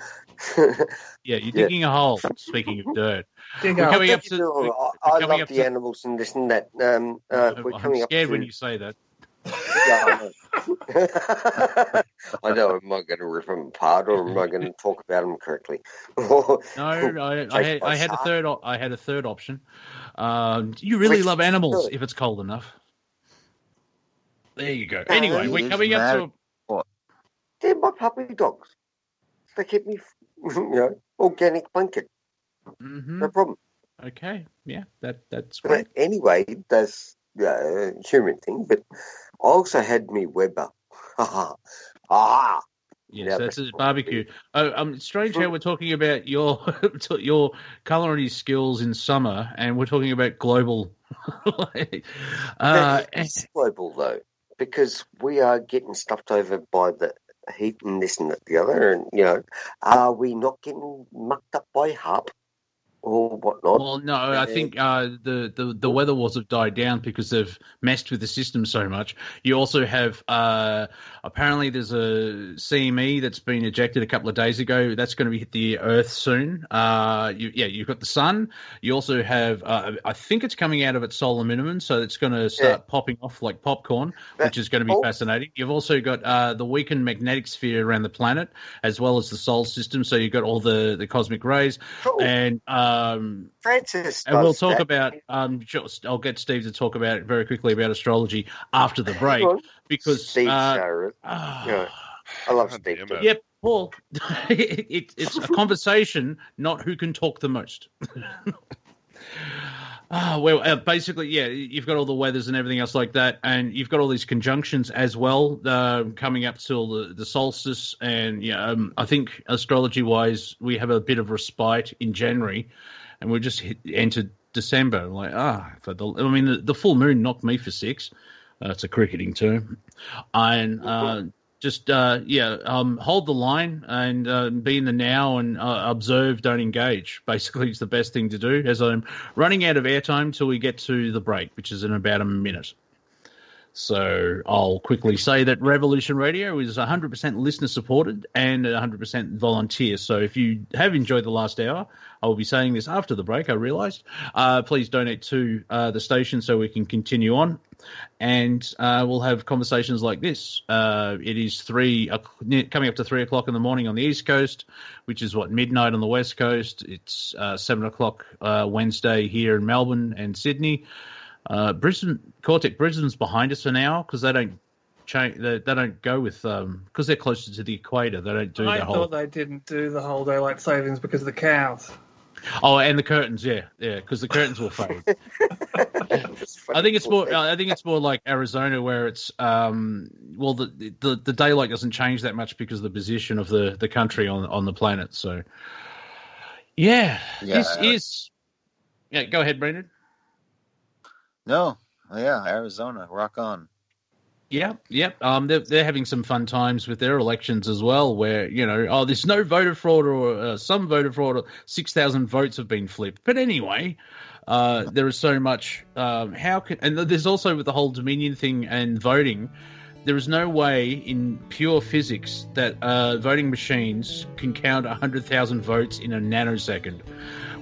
Yeah, you're digging a hole. Speaking of dirt, I love the animals and this and that. I'm scared when you say that. Yeah, I know. Am I going to rip them apart, or am I going to talk about them correctly? No, I had a third. I had a third option. You really love animals if it's cold enough. There you go. Anyway, we're coming up to. They're my puppy dogs. They keep me, organic blanket. Mm-hmm. No problem. Okay, yeah, that's great. But anyway, that's a human thing. But I also had me Weber. Yes, that's a barbecue. It's strange how we're talking about your culinary skills in summer, and we're talking about global. It's global though, because we are getting stuffed over by the heat and this and that, the other, and are we not getting mucked up by HARP or whatnot? Well, no, I think the weather wars have died down because they've messed with the system so much. You also have apparently there's a CME that's been ejected a couple of days ago. That's going to be hit the Earth soon. You've got the sun. You also have I think it's coming out of its solar minimum, so it's going to start popping off like popcorn, which is going to be fascinating. You've also got the weakened magnetic sphere around the planet, as well as the solar system. So you've got all the cosmic rays, and Francis, and we'll talk about. I'll get Steve to talk about it very quickly about astrology after the break because Steve I love Steve. Yep, Paul. It's a conversation, not who can talk the most. Basically, you've got all the weathers and everything else like that, and you've got all these conjunctions as well coming up till the solstice. And I think astrology-wise, we have a bit of respite in January, and we're just entered December. Like, the full moon knocked me for 6. It's a cricketing term, and hold the line and be in the now and observe, don't engage. Basically, it's the best thing to do, as I'm running out of airtime till we get to the break, which is in about a minute. So I'll quickly say that Revolution Radio is 100% listener-supported and 100% volunteer. So if you have enjoyed the last hour, I will be saying this after the break, I realised. Please donate to the station so we can continue on. And we'll have conversations like this. It is coming up to 3 o'clock in the morning on the East Coast, which is midnight on the West Coast. It's 7 o'clock Wednesday here in Melbourne and Sydney. Cortek, Brisbane's behind us for now because they don't change. They don't go with because they're closer to the equator. They don't do the whole. I thought they didn't do the whole daylight savings because of the cows. Oh, and the curtains, yeah, because the curtains will fade. I think it's more like Arizona, where it's the daylight doesn't change that much because of the position of the country on the planet. So, this is. Yeah, go ahead, Brendan. No, Arizona, rock on. Yeah. They're having some fun times with their elections as well, where there's no voter fraud or some voter fraud, or 6,000 votes have been flipped. But anyway, there is so much. And there's also with the whole Dominion thing and voting, there is no way in pure physics that voting machines can count 100,000 votes in a nanosecond.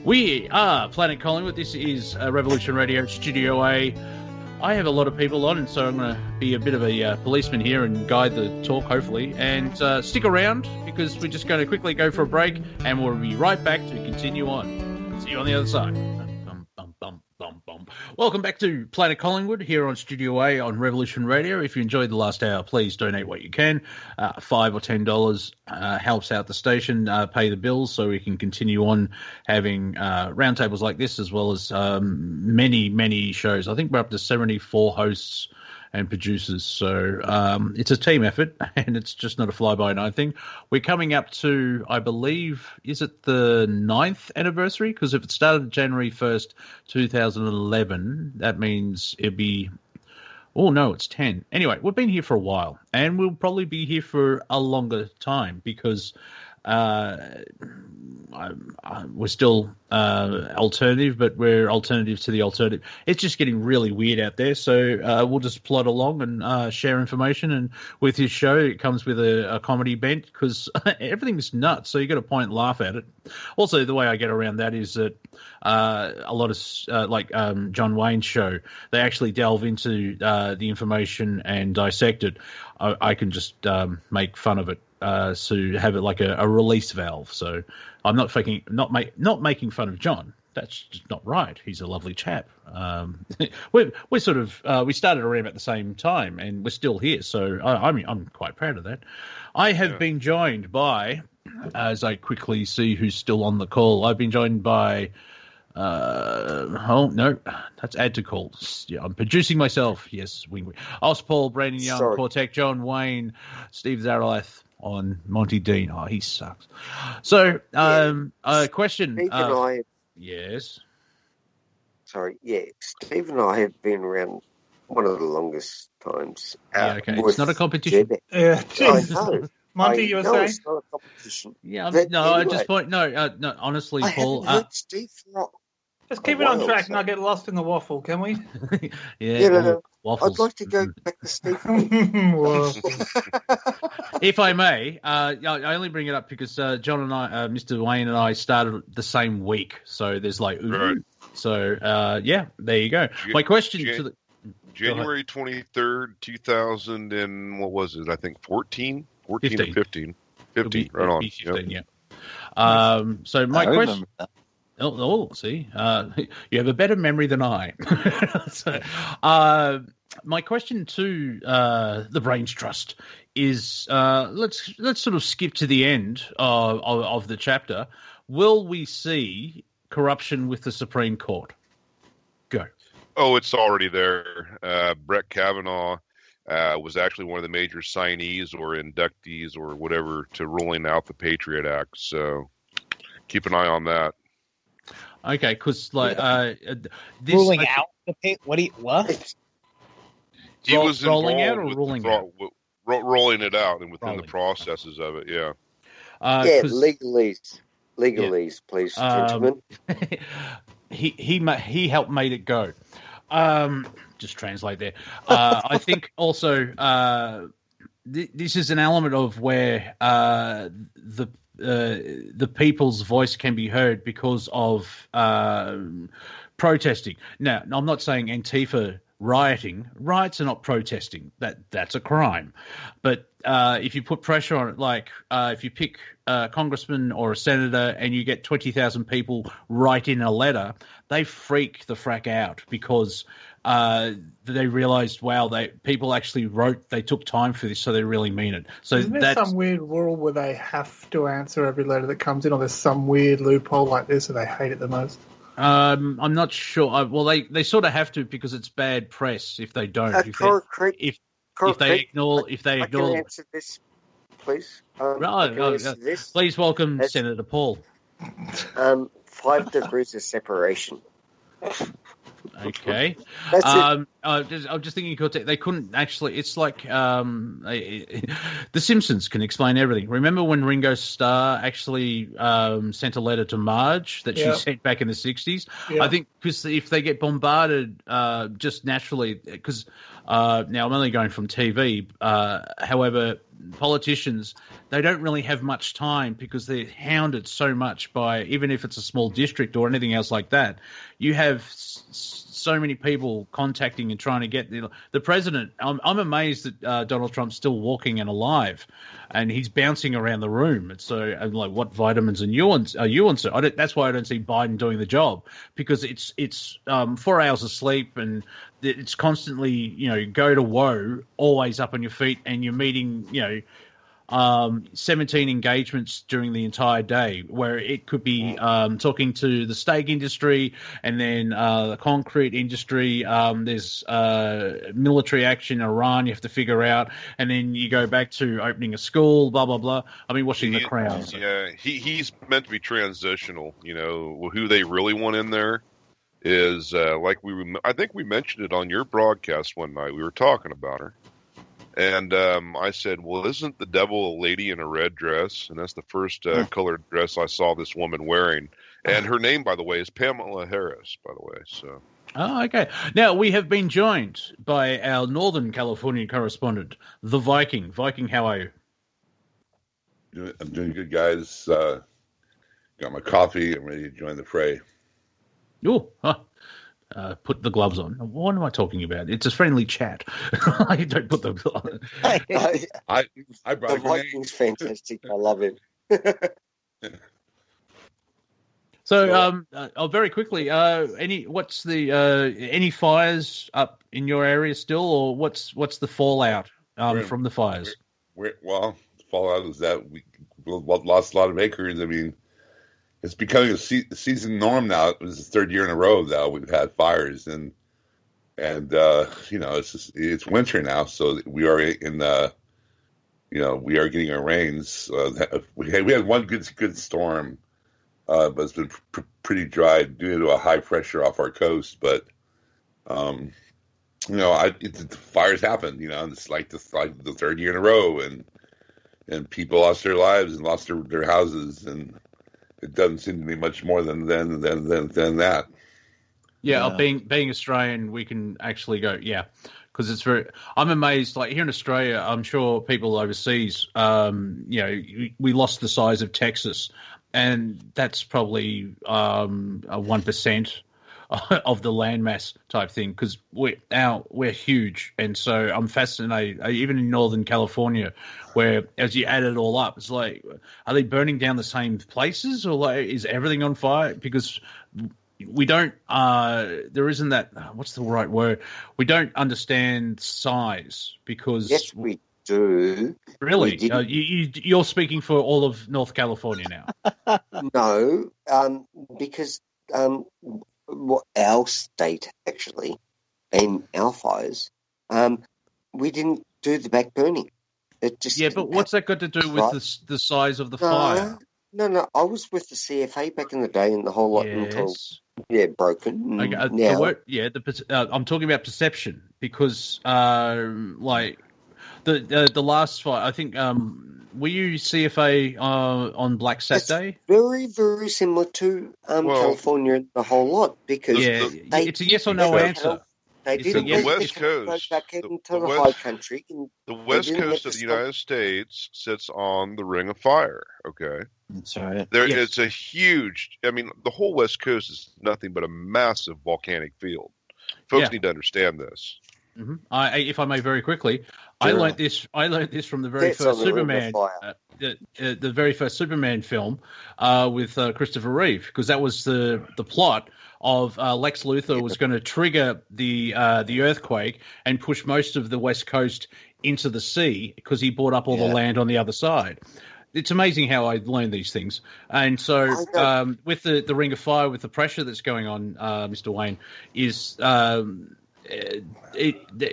We are Planet Collingwood. This is Revolution Radio Studio A. I have a lot of people on, and so I'm going to be a bit of a policeman here and guide the talk, hopefully. And stick around, because we're just going to quickly go for a break, and we'll be right back to continue on. See you on the other side. Welcome back to Planet Collingwood here on Studio A on Revolution Radio. If you enjoyed the last hour, please donate what you can. $5 or $10 helps out the station, pay the bills so we can continue on having roundtables like this, as well as many, many shows. I think we're up to 74 hosts and producers. So it's a team effort, and it's just not a fly-by-night thing. We're coming up to, I believe, is it the 9th anniversary? Because if it started January 1st, 2011, that means it'd be... Oh, no, it's 10. Anyway, we've been here for a while, and we'll probably be here for a longer time because... we're still alternative, but we're alternative to the alternative. It's just getting really weird out there, so we'll just plod along and share information. And with his show, it comes with a comedy bent because everything's nuts, so you got to point and laugh at it. Also, the way I get around that is that a lot of like John Wayne's show, they actually delve into the information and dissect it. I can just make fun of it. To have it like a release valve. So I'm not making fun of John. That's just not right. He's a lovely chap. We're sort of we started around about the same time, and we're still here. So I'm quite proud of that. I have been joined by, as I quickly see who's still on the call. I've been joined by. Oh no, that's add to calls. Yeah, I'm producing myself. Yes, wing. Aust, Paul, Brandon Young, Cortek, John Wayne, Steve Zerilath. On Monty Dean. Oh, he sucks. So, question. Steve and I. Yes. Sorry. Yeah, Steve and I have been around one of the longest times. Yeah, okay. It's not a competition. Yeah, I know. Monty, you were saying? It's not a competition. Yeah, Anyway, I just point. No, honestly, I Paul. haven't heard Steve for Let's keep it on track, not get lost in the waffle, can we? no. Waffles. I'd like to go back to Steve. If I may, I only bring it up because John and I, Mr. Wayne and I started the same week, so there's like, Right. So yeah, there you go. My question to the January 23rd, 2000 and what was it? I think 14 or 15. 15, right on. 15, yep. Yeah. So my question. Oh, see, you have a better memory than I. So, my question to the Brains Trust is: let's sort of skip to the end of the chapter. Will we see corruption with the Supreme Court? Go. Oh, it's already there. Brett Kavanaugh was actually one of the major signees or inductees or whatever to rolling out the Patriot Act. So keep an eye on that. Okay, because like this, ruling out the what? He was rolling out or with ruling out? Rolling it out and within Rolling. the processes of it, yeah. Legalese, please, gentlemen. He helped made it go. Just translate there. I think also this is an element of where the people's voice can be heard because of protesting. Now, I'm not saying Antifa rioting. Riots are not protesting. That's a crime. But if you put pressure on it, like if you pick a congressman or a senator and you get 20,000 people write in a letter, they freak the frack out because they realized, wow, people actually wrote, they took time for this, so they really mean it. So isn't there some weird rule where they have to answer every letter that comes in, or there's some weird loophole like this, and they hate it the most? I'm not sure. Well, they sort of have to because it's bad press if they don't. If they ignore. I can answer this, please. This. Please welcome Senator Paul. 5 degrees of separation. Okay. I'm just thinking, Cortek, they couldn't actually. It's like The Simpsons can explain everything. Remember when Ringo Starr actually sent a letter to Marge that she sent back in the 60s? I think because if they get bombarded just naturally, because now I'm only going from TV. However, politicians, they don't really have much time because they're hounded so much by, even if it's a small district or anything else like that, you have so many people contacting and trying to get the president. I'm amazed that Donald Trump's still walking and alive. and he's bouncing around the room. And so, and like, what vitamins are you on? Sir? That's why I don't see Biden doing the job, because it's 4 hours of sleep, and it's constantly, you know, go to woe, always up on your feet, and you're meeting, you know, 17 engagements during the entire day, where it could be talking to the steak industry, and then the concrete industry. There's military action in Iran you have to figure out, and then you go back to opening a school, blah, blah, blah. I mean, watching The Crown. So. Yeah, he's meant to be transitional. You know, who they really want in there is, I think we mentioned it on your broadcast one night. We were talking about her. And I said, well, isn't the devil a lady in a red dress? And that's the first colored dress I saw this woman wearing. And her name, by the way, is Pamela Harris, by the way. So. Oh, okay. Now, we have been joined by our Northern California correspondent, the Viking. Viking, how are you? I'm doing good, guys. Got my coffee. I'm ready to join the fray. Oh, put the gloves on. What am I talking about? It's a friendly chat. I don't put the gloves on. I brought the Viking's fantastic. I love it. So, very quickly, any fires up in your area still, or what's the fallout from the fires? Well, the fallout is that we lost a lot of acres. I mean, it's becoming a season norm now. It was the third year in a row that we've had fires, and you know, it's winter now, so we are in we are getting our rains. We had one good storm, but it's been pretty dry due to a high pressure off our coast. But the fires happen. You know, it's like the third year in a row, and people lost their lives and lost their houses, and it doesn't seem to be much more than that. Yeah, being Australian, we can actually go, because it's very. I'm amazed. Like here in Australia, I'm sure people overseas, we lost the size of Texas, and that's probably a 1% of the landmass type thing, because we're huge, and so I'm fascinated. Even in Northern California, where as you add it all up, it's like, are they burning down the same places, or like is everything on fire? Because we don't. There isn't that. What's the right word? We don't understand size, because yes, we do. Really, you're speaking for all of North California now. No, because our state actually, and our fires, we didn't do the back burning. It just but what's that got to do with the size of the fire? No. I was with the CFA back in the day, and the whole lot until broken. Okay, I'm talking about perception, because like the last fire, I think. Were you CFA on Black Saturday? It's very, very similar to California, the whole lot, because it's a yes or no answer. They didn't the West Coast, back into the high country. The West Coast of the United States sits on the Ring of Fire. Okay, that's right. It's a huge. I mean, the whole West Coast is nothing but a massive volcanic field. Folks need to understand this. Mm-hmm. If I may, very quickly, I learned this from the very first Superman, the very first Superman film with Christopher Reeve, because that was the plot of Lex Luthor was going to trigger the earthquake and push most of the West Coast into the sea, because he bought up all the land on the other side. It's amazing how I learned these things. And so with the Ring of Fire, with the pressure that's going on, Mr. Wayne, is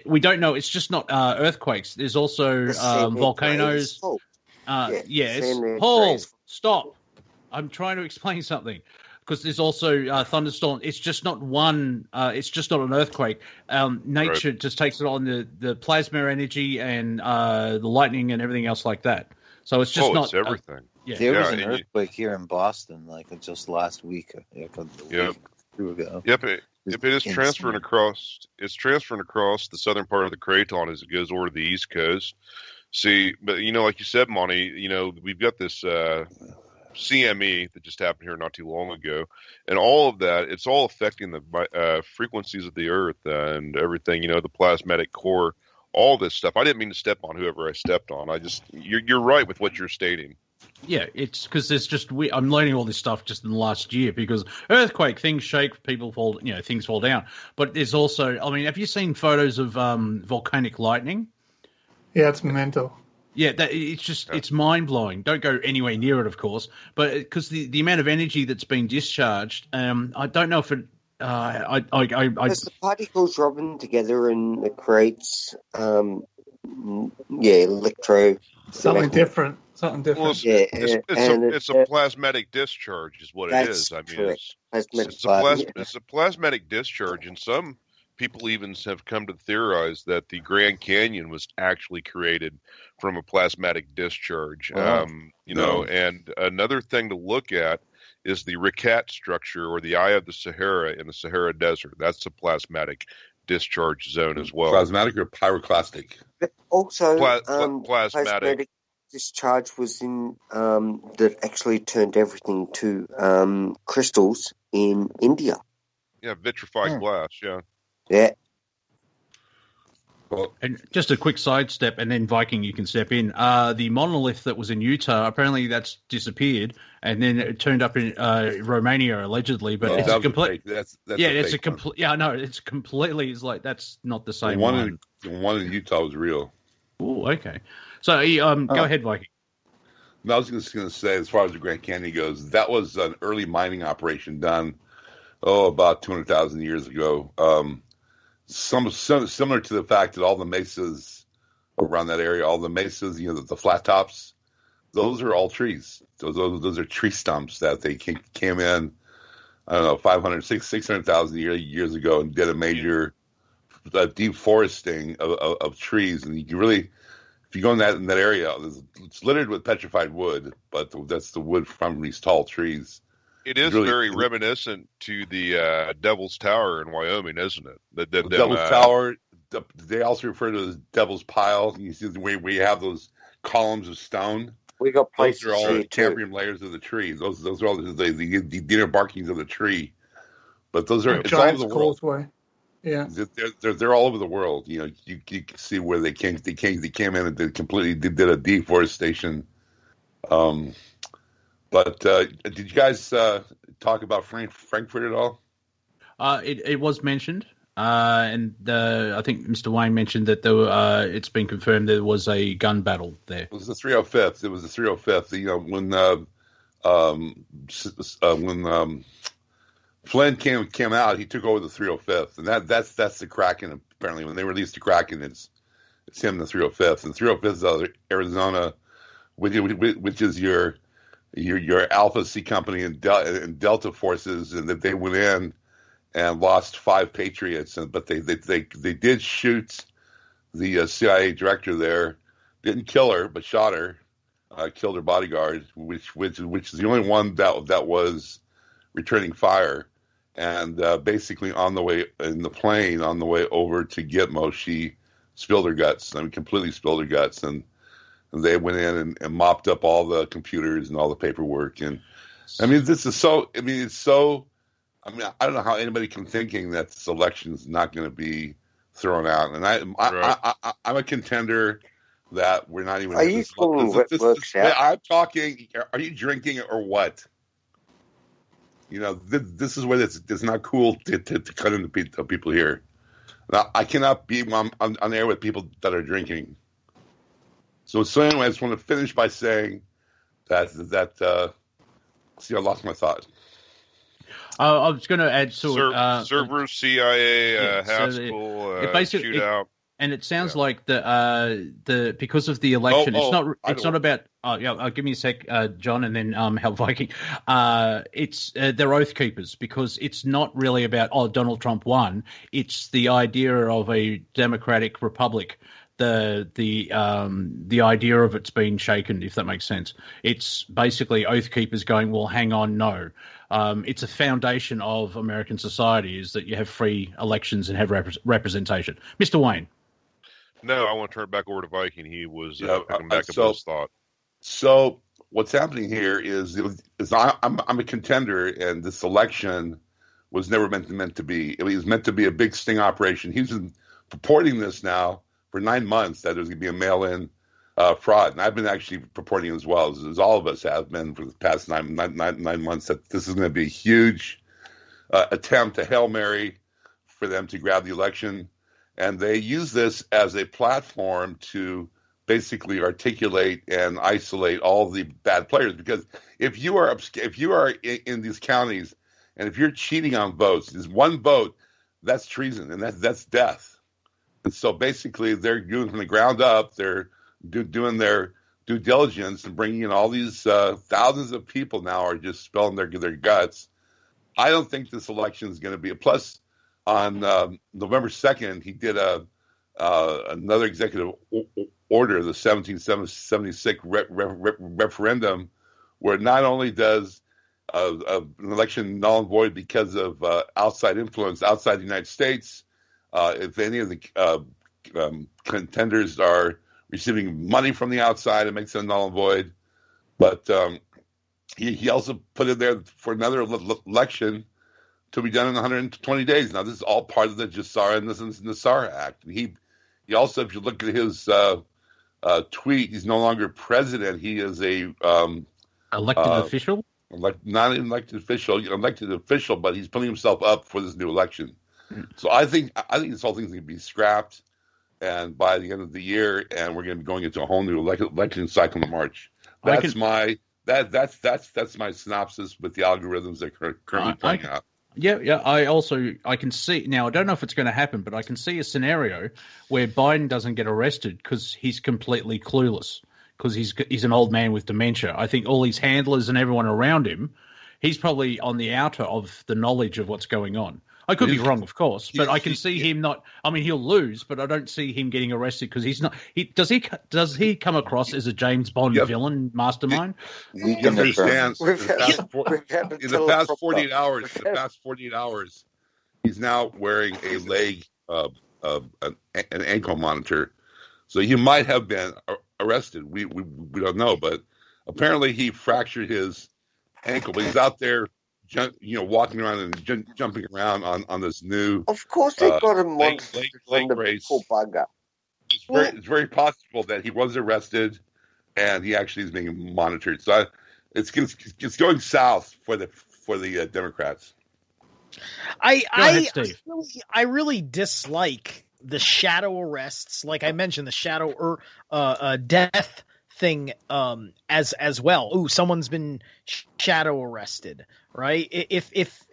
we don't know. It's just not earthquakes. There's also volcanoes. Paul, stop. I'm trying to explain something. Because there's also thunderstorm. It's just not one. It's just not an earthquake. Nature just takes it on the plasma energy and the lightning and everything else like that. So it's just it's everything. There was an earthquake here in Boston, like just last week. Week or two ago. Yep. If it is transferring across, it's transferring across the southern part of the craton as it goes over to the East Coast. See, but like you said, Monty, we've got this CME that just happened here not too long ago, and all of that, it's all affecting the frequencies of the Earth and everything. The plasmatic core, all this stuff. I didn't mean to step on whoever I stepped on. You're right with what you're stating. Yeah, it's because there's just I'm learning all this stuff just in the last year because earthquake, things shake, people fall, things fall down. But there's also, I mean, have you seen photos of volcanic lightning? Yeah, it's mental. Yeah, it's mind blowing. Don't go anywhere near it, of course, but because the amount of energy that's been discharged, I don't know if it. As the particles rubbing together and it creates, electro. Something different. Well, it's a plasmatic discharge, is what it is. I mean, it's a plasmatic discharge, and some people even have come to theorize that the Grand Canyon was actually created from a plasmatic discharge. Wow. And another thing to look at is the Rakat structure, or the Eye of the Sahara in the Sahara Desert. That's a plasmatic discharge zone as well. Plasmatic or pyroclastic? But also, plasmatic discharge was in that actually turned everything to crystals in India. Yeah, vitrified glass. Yeah. Yeah. Well, and just a quick sidestep, and then Viking, you can step in. The monolith that was in Utah, apparently that's disappeared, and then it turned up in Romania allegedly. But it's a complete. It's a complete. Yeah, no, it's completely. It's like that's not the same one. The one in Utah was real. Oh, okay. So go ahead, Viking. No, I was just going to say, as far as the Grand Canyon goes, that was an early mining operation done, about 200,000 years ago. Similar to the fact that all the mesas around that area, all the mesas, the flat tops, those are all trees. Those are tree stumps that they came in, I don't know, 500, 600,000 years ago and did a major deforesting of trees. And you can really, if you go in that area, it's littered with petrified wood, but that's the wood from these tall trees. It is really, very reminiscent to the Devil's Tower in Wyoming, isn't it? The Devil's Tower. They also refer to it as Devil's Pile. You see where you have those columns of stone. We got places. Those are all the Cambrian layers of the tree. Those are all the inner barkings of the tree. But those are it's all over the world. Causeway. Yeah, they're all over the world. You can see where they came in and did a deforestation. But did you guys talk about Frankfurt at all? It was mentioned, and I think Mr. Wayne mentioned that it's been confirmed there was a gun battle there. It was the 305th. It was the 305th. When Flynn came out, he took over the 305th, and that's the Kraken. Apparently, when they released the Kraken, it's him, the 305th, and 305th is Arizona, which is your Alpha C company and Delta forces, and that they went in and lost 5 Patriots, but they did shoot the CIA director there. Didn't kill her, but shot her. Killed her bodyguard, which is the only one that was returning fire. And basically on the way in the plane on the way over to Gitmo, she spilled her guts. I mean, completely spilled her guts, and they went in and mopped up all the computers and all the paperwork. And I mean, this is so. I mean, it's so. I mean, I don't know how anybody can thinking that this election is not going to be thrown out. And I'm a contender that we're not even. Are you fooling what works out? I'm talking. Are you drinking or what? This is where it's not cool to cut into people here. Now, I cannot be on air with people that are drinking. So anyway, I just want to finish by saying that see, I lost my thought. I was going to add Cerberus, CIA, Haskell, shootout. And it sounds like the because of the election, it's not about. Oh yeah, give me a sec, John, and then Hal Viking. They're oath keepers because it's not really about Donald Trump won. It's the idea of a democratic republic. The idea of it's been shaken, if that makes sense. It's basically oath keepers going, well, hang on, no. It's a foundation of American society is that you have free elections and have representation. Mr. Wayne. No, I want to turn it back over to Viking. He was picking back up his thought. So what's happening here is I'm a contender, and this election was never meant to be. It was meant to be a big sting operation. He's been purporting this now for 9 months that there's going to be a mail-in fraud, and I've been actually purporting as well as all of us have been for the past nine months that this is going to be a huge attempt to Hail Mary for them to grab the election, and they use this as a platform to basically articulate and isolate all the bad players. Because if you are in these counties and if you're cheating on votes, there's one vote, that's treason and that's death. And so basically they're doing from the ground up, they're doing their due diligence and bringing in all these thousands of people now are just spilling their guts. I don't think this election is going to be a plus. On November 2nd, he did another executive order, the 1776 referendum, where not only does an election null and void because of outside influence outside the United States, if any of the contenders are receiving money from the outside, it makes it null and void. But he also put it there for another election to be done in 120 days. Now, this is all part of the Jassar and the Nassar Act. He also, if you look at his tweet, he's no longer president. He is a elected official? Not an elected official, but he's putting himself up for this new election. So I think this whole thing's going to be scrapped, and by the end of the year, and we're going to be going into a whole new election cycle in March. That's my synopsis with the algorithms that are currently playing out. Yeah. I can see now. I don't know if it's going to happen, but I can see a scenario where Biden doesn't get arrested because he's completely clueless, because he's an old man with dementia. I think all his handlers and everyone around him, he's probably on the outer of the knowledge of what's going on. I could be wrong, of course, but I can see him not. I mean, he'll lose, but I don't see him getting arrested because he's not. Does he come across as a James Bond villain mastermind? You understand? In the past 48 hours, he's now wearing a leg, an ankle monitor, so he might have been arrested. We don't know, but apparently he fractured his ankle. But he's out there, walking around and jumping around on this new. Of course, they got him leg race. Bugger. It's very possible that he was arrested, and he actually is being monitored. So it's going south for the Democrats. I really dislike the shadow arrests. Like I mentioned, the shadow death thing as well. Ooh, someone's been shadow arrested, right? If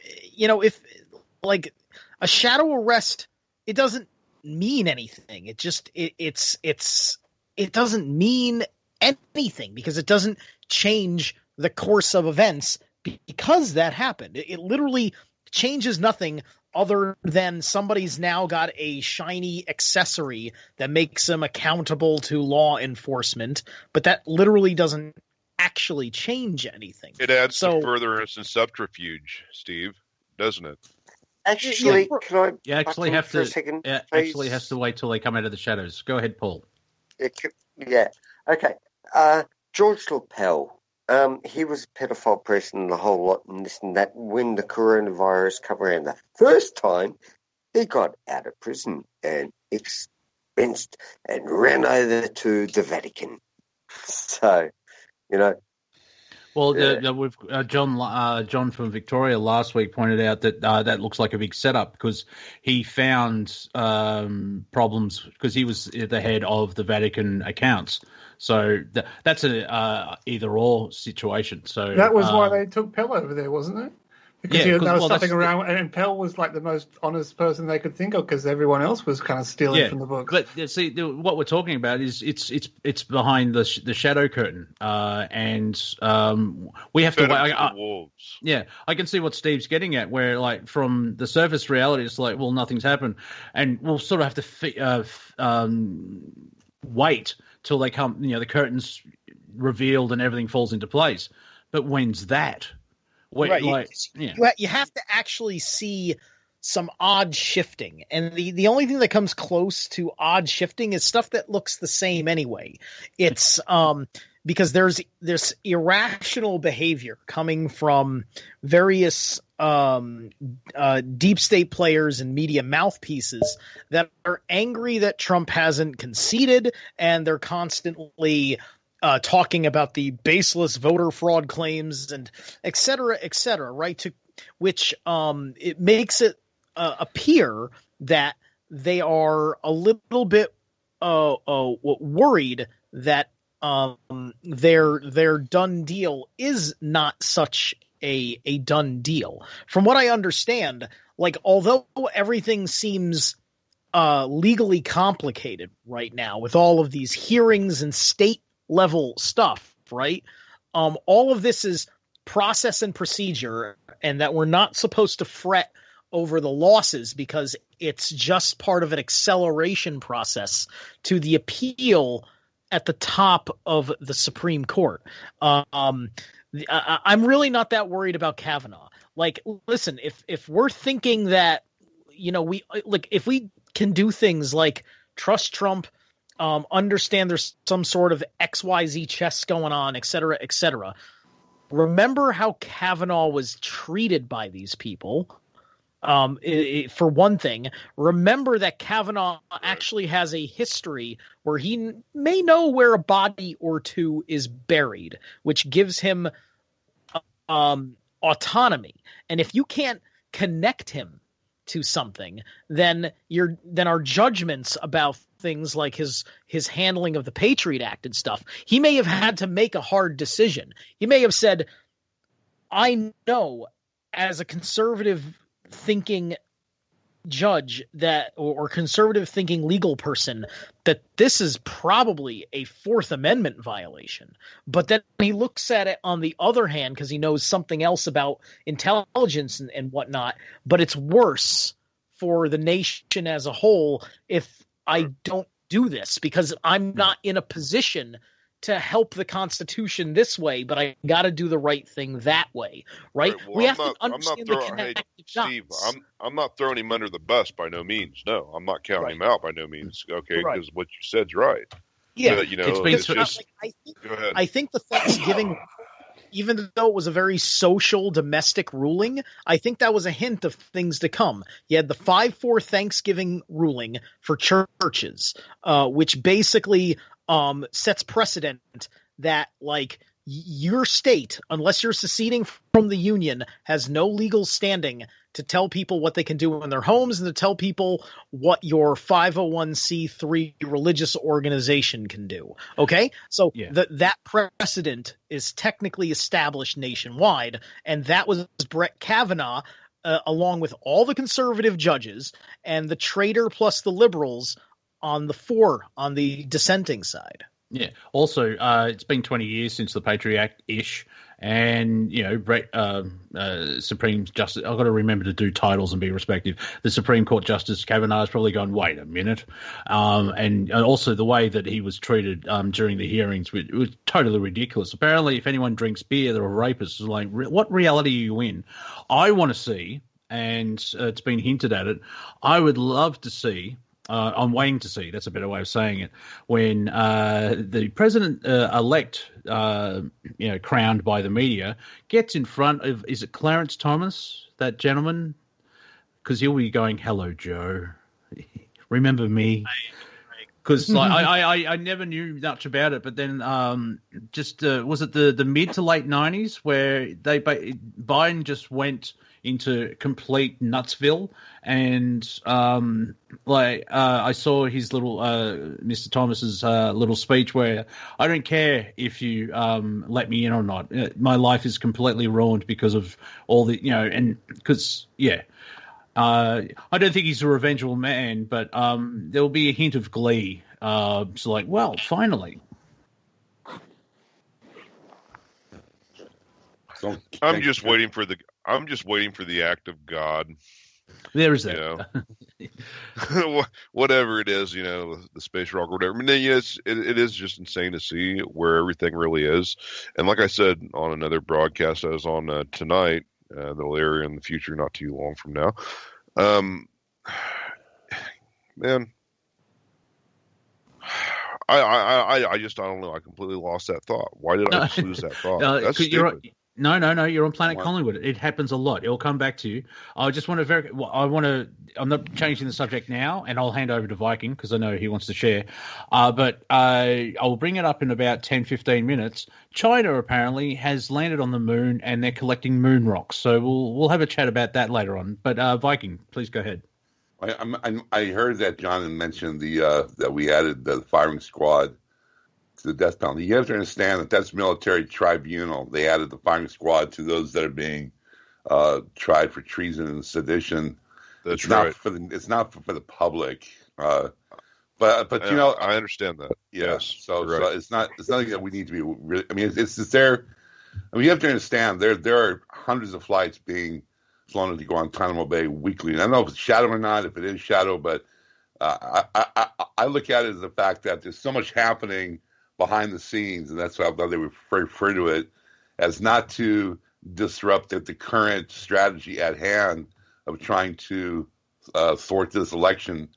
like a shadow arrest, it doesn't mean anything. It just it doesn't mean anything because it doesn't change the course of events because that happened. It literally changes nothing other than somebody's now got a shiny accessory that makes them accountable to law enforcement, but that literally doesn't actually change anything. It adds to furtherance and subterfuge, Steve, doesn't it? Actually, can I? You actually have to. Actually, has to wait till they come out of the shadows. Go ahead, Paul. Yeah. Okay. George Lapel. He was a pedophile person and the whole lot and this and that. When the coronavirus came around the first time, he got out of prison and expensed and ran over to the Vatican. So, Well, we've John from Victoria last week pointed out that that looks like a big setup because he found problems because he was the head of the Vatican accounts. So that's a either-or situation. So that was why they took Pell over there, wasn't it? Because they were stuffing around, and Pell was like the most honest person they could think of because everyone else was kind of stealing from the books. But see, what we're talking about is it's behind the shadow curtain, and we have to wait. I can see what Steve's getting at, where like from the surface reality, it's like, well, nothing's happened, and we'll sort of have to wait till they come. The curtain's revealed and everything falls into place. But when's that? Right. You have to actually see some odd shifting, and the only thing that comes close to odd shifting is stuff that looks the same anyway. It's because there's irrational behavior coming from various deep state players and media mouthpieces that are angry that Trump hasn't conceded, and they're constantly talking about the baseless voter fraud claims and et cetera, right? To which it makes it appear that they are a little bit worried that their done deal is not such a done deal. From what I understand, like, although everything seems legally complicated right now with all of these hearings and state level stuff, right? All of this is process and procedure, and that we're not supposed to fret over the losses because it's just part of an acceleration process to the appeal at the top of the Supreme Court. I'm really not that worried about Kavanaugh. Like, listen, if we're thinking that, if we can do things like trust Trump, understand there's some sort of XYZ chess going on, et cetera, remember how Kavanaugh was treated by these people. For one thing, remember that Kavanaugh actually has a history where he may know where a body or two is buried, which gives him autonomy. And if you can't connect him to something, then our judgments about things like his handling of the Patriot Act and stuff, he may have had to make a hard decision. He may have said, I know as a conservative thinking judge that or conservative thinking legal person that this is probably a Fourth Amendment violation, but then he looks at it on the other hand because he knows something else about intelligence and whatnot, but it's worse for the nation as a whole if I don't do this because I'm not in a position to help the Constitution this way, but I got to do the right thing that way, right? Well, we have to understand the connective Steve, dots. I'm not throwing him under the bus by no means. No, I'm not counting him out by no means. Okay, because what you said's right. Yeah, but, it's just. Go ahead. I think the Thanksgiving, even though it was a very social domestic ruling, I think that was a hint of things to come. You had the 5-4 Thanksgiving ruling for churches, which basically sets precedent that, like, your state, unless you're seceding from the union, has no legal standing to tell people what they can do in their homes and to tell people what your 501c3 religious organization can do. Okay? So that precedent is technically established nationwide, and that was Brett Kavanaugh, along with all the conservative judges and the traitor plus the liberals on the dissenting side. Yeah. Also, it's been 20 years since the Patriot Act-ish, and Supreme Justice. I've got to remember to do titles and be respectful. The Supreme Court Justice Kavanaugh has probably gone, wait a minute, and also the way that he was treated during the hearings was totally ridiculous. Apparently, if anyone drinks beer, they're a rapist. It's like, what reality are you in? I want to see, and it's been hinted at it. I would love to see. I'm waiting to see. That's a better way of saying it. When the president-elect, crowned by the media, gets in front of, is it Clarence Thomas, that gentleman? Because he'll be going, "Hello, Joe. Remember me?" Because I never knew much about it, but then was it the mid to late 90s where Biden just went into complete nutsville, and I saw his little Mr. Thomas's little speech where I don't care if you let me in or not. My life is completely ruined because of all the and because I don't think he's a revengeful man, but there will be a hint of glee. So like, well, finally. I'm just waiting for the act of God. There is that. Whatever it is, the space rock or whatever. I mean, it is just insane to see where everything really is. And like I said on another broadcast I was on tonight, that'll air in the future, not too long from now. Man, I don't know. I completely lost that thought. Why did I just lose that thought? That's stupid. No. You're on Planet Collingwood. It happens a lot. It'll come back to you. I just want to I'm not changing the subject now, and I'll hand over to Viking because I know he wants to share. But I'll bring it up in about 10, 15 minutes. China apparently has landed on the moon, and they're collecting moon rocks. So we'll have a chat about that later on. But Viking, please go ahead. I heard that John had mentioned that we added the firing squad to the death penalty. You have to understand that that's military tribunal. They added the firing squad to those that are being tried for treason and sedition. That's it's right. It's not for the public. But you know, I understand that. Yeah. Yes. So right. It's nothing that we need to be really. I mean, it's there. I mean, you have to understand there are hundreds of flights being flown into Guantanamo Bay weekly. And I don't know if it's shadow or not, if it is shadow, but I look at it as the fact that there's so much happening behind the scenes, and that's why they refer to it as not to disrupt the current strategy at hand of trying to thwart this election.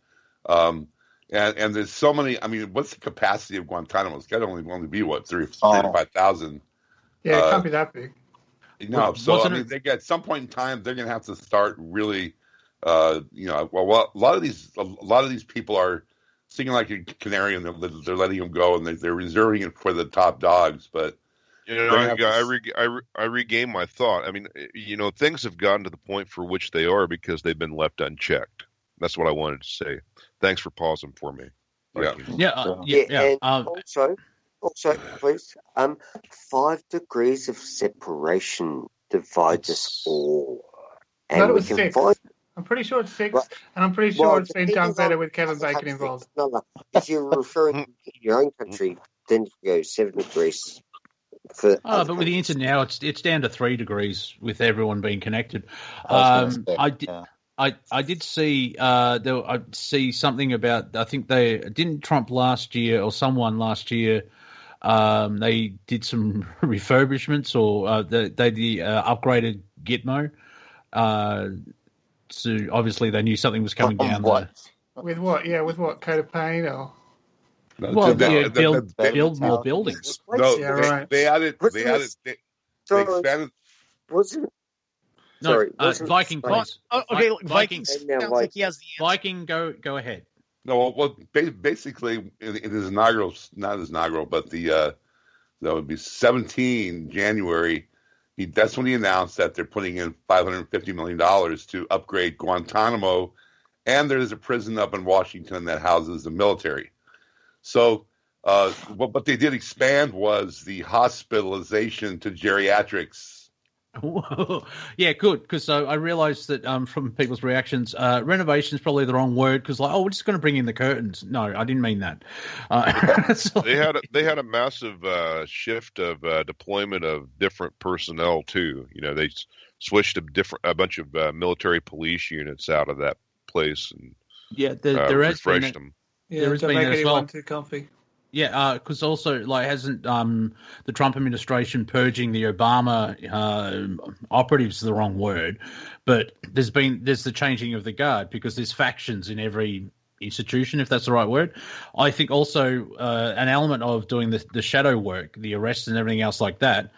And there's so many. I mean, what's the capacity of Guantanamo? It's got to only be what 35,000. Yeah, it can't be that big. No, so I mean, at some point in time, they're going to have to start really, a lot of these people are singing like a canary, and they're letting them go, and they're reserving it for the top dogs. But I regain my thought. I mean, things have gotten to the point for which they are because they've been left unchecked. That's what I wanted to say. Thanks for pausing for me. And also, please, 5 degrees of separation divides us all. And it was 6. I'm pretty sure it's 6, and I'm pretty sure it's been done better with Kevin Bacon involved. No. If you're referring to your own country, then you go 7 degrees. But with the internet now, it's down to 3 degrees with everyone being connected. I did see I see something about, I think didn't Trump last year or someone last year. They did some refurbishments, or they upgraded Gitmo. So obviously they knew something was coming down. With what? Yeah, with what? Coat of paint or? Build more buildings. No, yeah, right. They expanded. Viking, please. Okay, Viking sounds like he has the answer. Viking, go ahead. No, well, basically, in his inaugural, not his inaugural, but that would be 17 January. That's when he announced that they're putting in $550 million to upgrade Guantanamo, and there's a prison up in Washington that houses the military. So, what they did expand was the hospitalization to geriatrics. Yeah, good, because I realised that from people's reactions, renovation is probably the wrong word, because we're just going to bring in the curtains. No, I didn't mean that. They had a massive shift of deployment of different personnel too. They switched a bunch of military police units out of that place and refreshed them. Yeah, there has don't been make as anyone well. too comfy. Yeah, because also hasn't the Trump administration purging the Obama operatives the wrong word, but there's the changing of the guard because there's factions in every institution, if that's the right word. I think also an element of doing the shadow work, the arrests and everything else like that,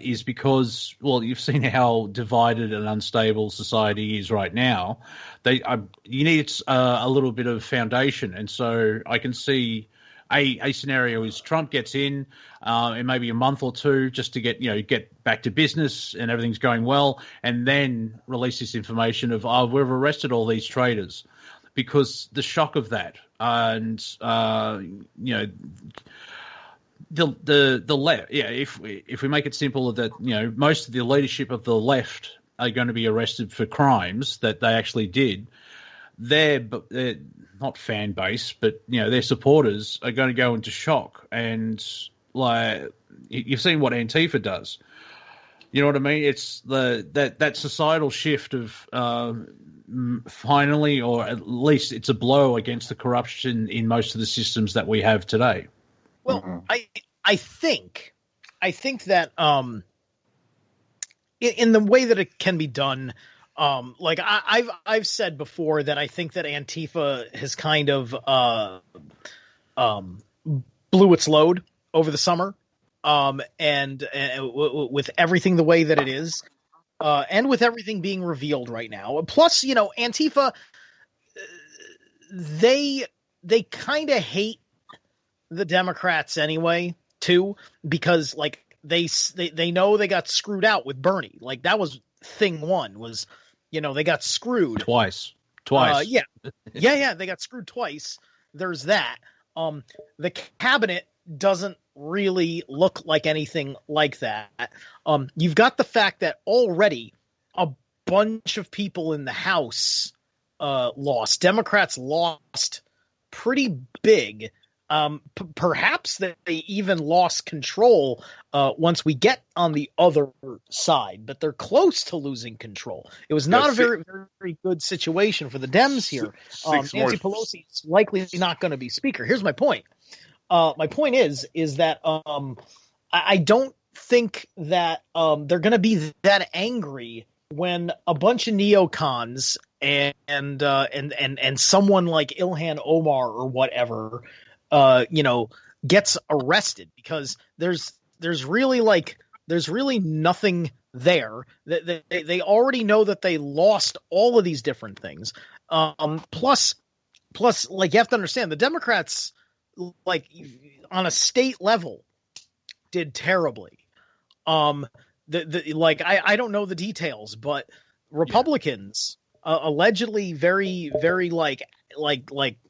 is because, well, you've seen how divided and unstable society is right now. You need a little bit of foundation, and so I can see a scenario is Trump gets in in maybe a month or two just to get back to business and everything's going well, and then release this information of we've arrested all these traitors, because the shock of that and the left, if we make it simple that most of the leadership of the left are going to be arrested for crimes that they actually did, they're not fan base, but their supporters are going to go into shock, and you've seen what Antifa does. You know what I mean? It's that societal shift of finally, or at least it's a blow against the corruption in most of the systems that we have today. Well, I think that in the way that it can be done, I've said before that I think that Antifa has kind of blew its load over the summer. with everything the way that it is, and with everything being revealed right now. Plus, Antifa, they kind of hate the Democrats anyway, too, because like they know they got screwed out with Bernie. Like that was thing one was, they got screwed twice. Yeah, they got screwed twice. There's that. The cabinet doesn't really look like anything like that. You've got the fact that already a bunch of people in the House lost. Democrats lost pretty big. Perhaps they even lost control once we get on the other side, but they're close to losing control. It was not a very, very good situation for the Dems here. Nancy Pelosi is likely not going to be speaker. Here's my point. My point is that I don't think that they're going to be that angry when a bunch of neocons and someone like Ilhan Omar or whatever gets arrested, because there's really nothing there. They already know that they lost all of these different things. Plus, like, you have to understand, the Democrats, like, on a state level, did terribly. I don't know the details, but Republicans, allegedly very, very like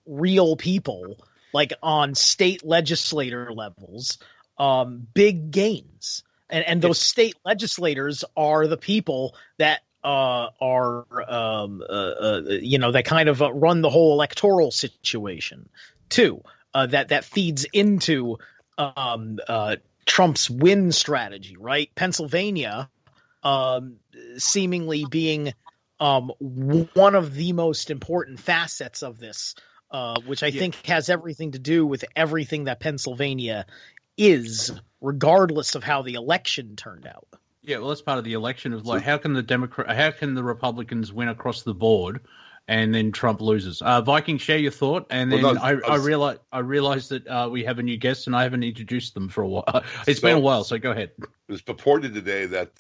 real people, like on state legislator levels, big gains. And those state legislators are the people that that kind of run the whole electoral situation too. That feeds into Trump's win strategy, right? Pennsylvania seemingly being one of the most important facets of this, which I think has everything to do with everything that Pennsylvania is, regardless of how the election turned out. Yeah, well, that's part of the election of like, how can the Republicans win across the board, and then Trump loses? Viking, share your thought, and then I realized that we have a new guest, and I haven't introduced them for a while. It's been a while, so go ahead. It was purported today that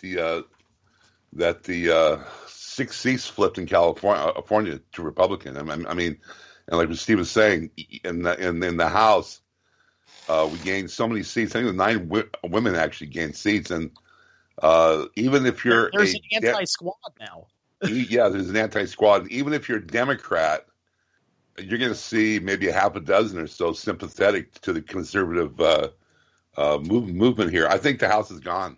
the 6 seats flipped in California to Republican. I mean, and like what Steve was saying, in the House, we gained so many seats. I think 9 women actually gained seats, and even if there's an anti-squad now. Yeah, there's an anti-squad. Even if you're a Democrat, you're going to see maybe a half a dozen or so sympathetic to the conservative movement here. I think the House is gone.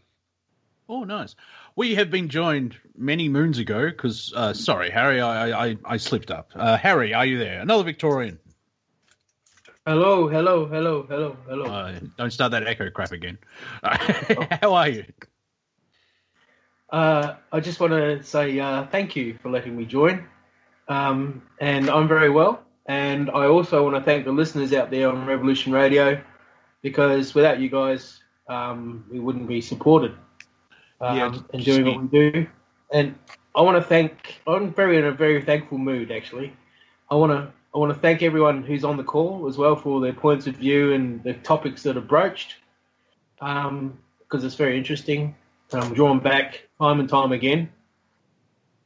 Oh, nice. We have been joined many moons ago because, sorry, Harry, I slipped up. Harry, are you there? Another Victorian. Hello. Don't start that echo crap again. How are you? I just want to say thank you for letting me join. And I'm very well. And I also want to thank the listeners out there on Revolution Radio, because without you guys, we wouldn't be supported and doing what we do. And I want to thank. I'm in a very thankful mood, actually. I want to thank everyone who's on the call as well for their points of view and the topics that are broached, because it's very interesting. Drawn back time and time again.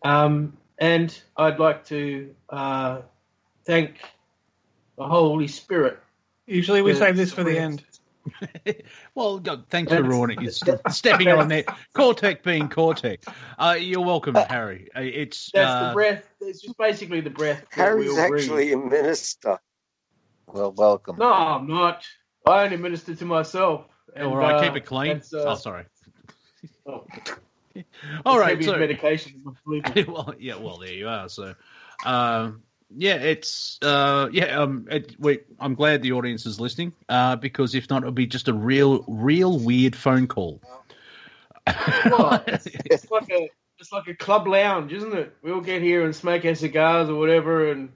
And I'd like to thank the Holy Spirit. Usually we save this for the end. Well, thanks for ruining it. Stepping on there. Cortek being Cortek. You're welcome, Harry. That's the breath. It's just basically the breath. Harry's actually a minister. Well, welcome. No, I'm not. I only minister to myself. And, all right, keep it clean. Sorry. Oh. All right, so medication. well, there you are. So, I'm glad the audience is listening, because if not, it'll be just a real weird phone call. Well, it's like a club lounge, isn't it? We all get here and smoke our cigars or whatever, and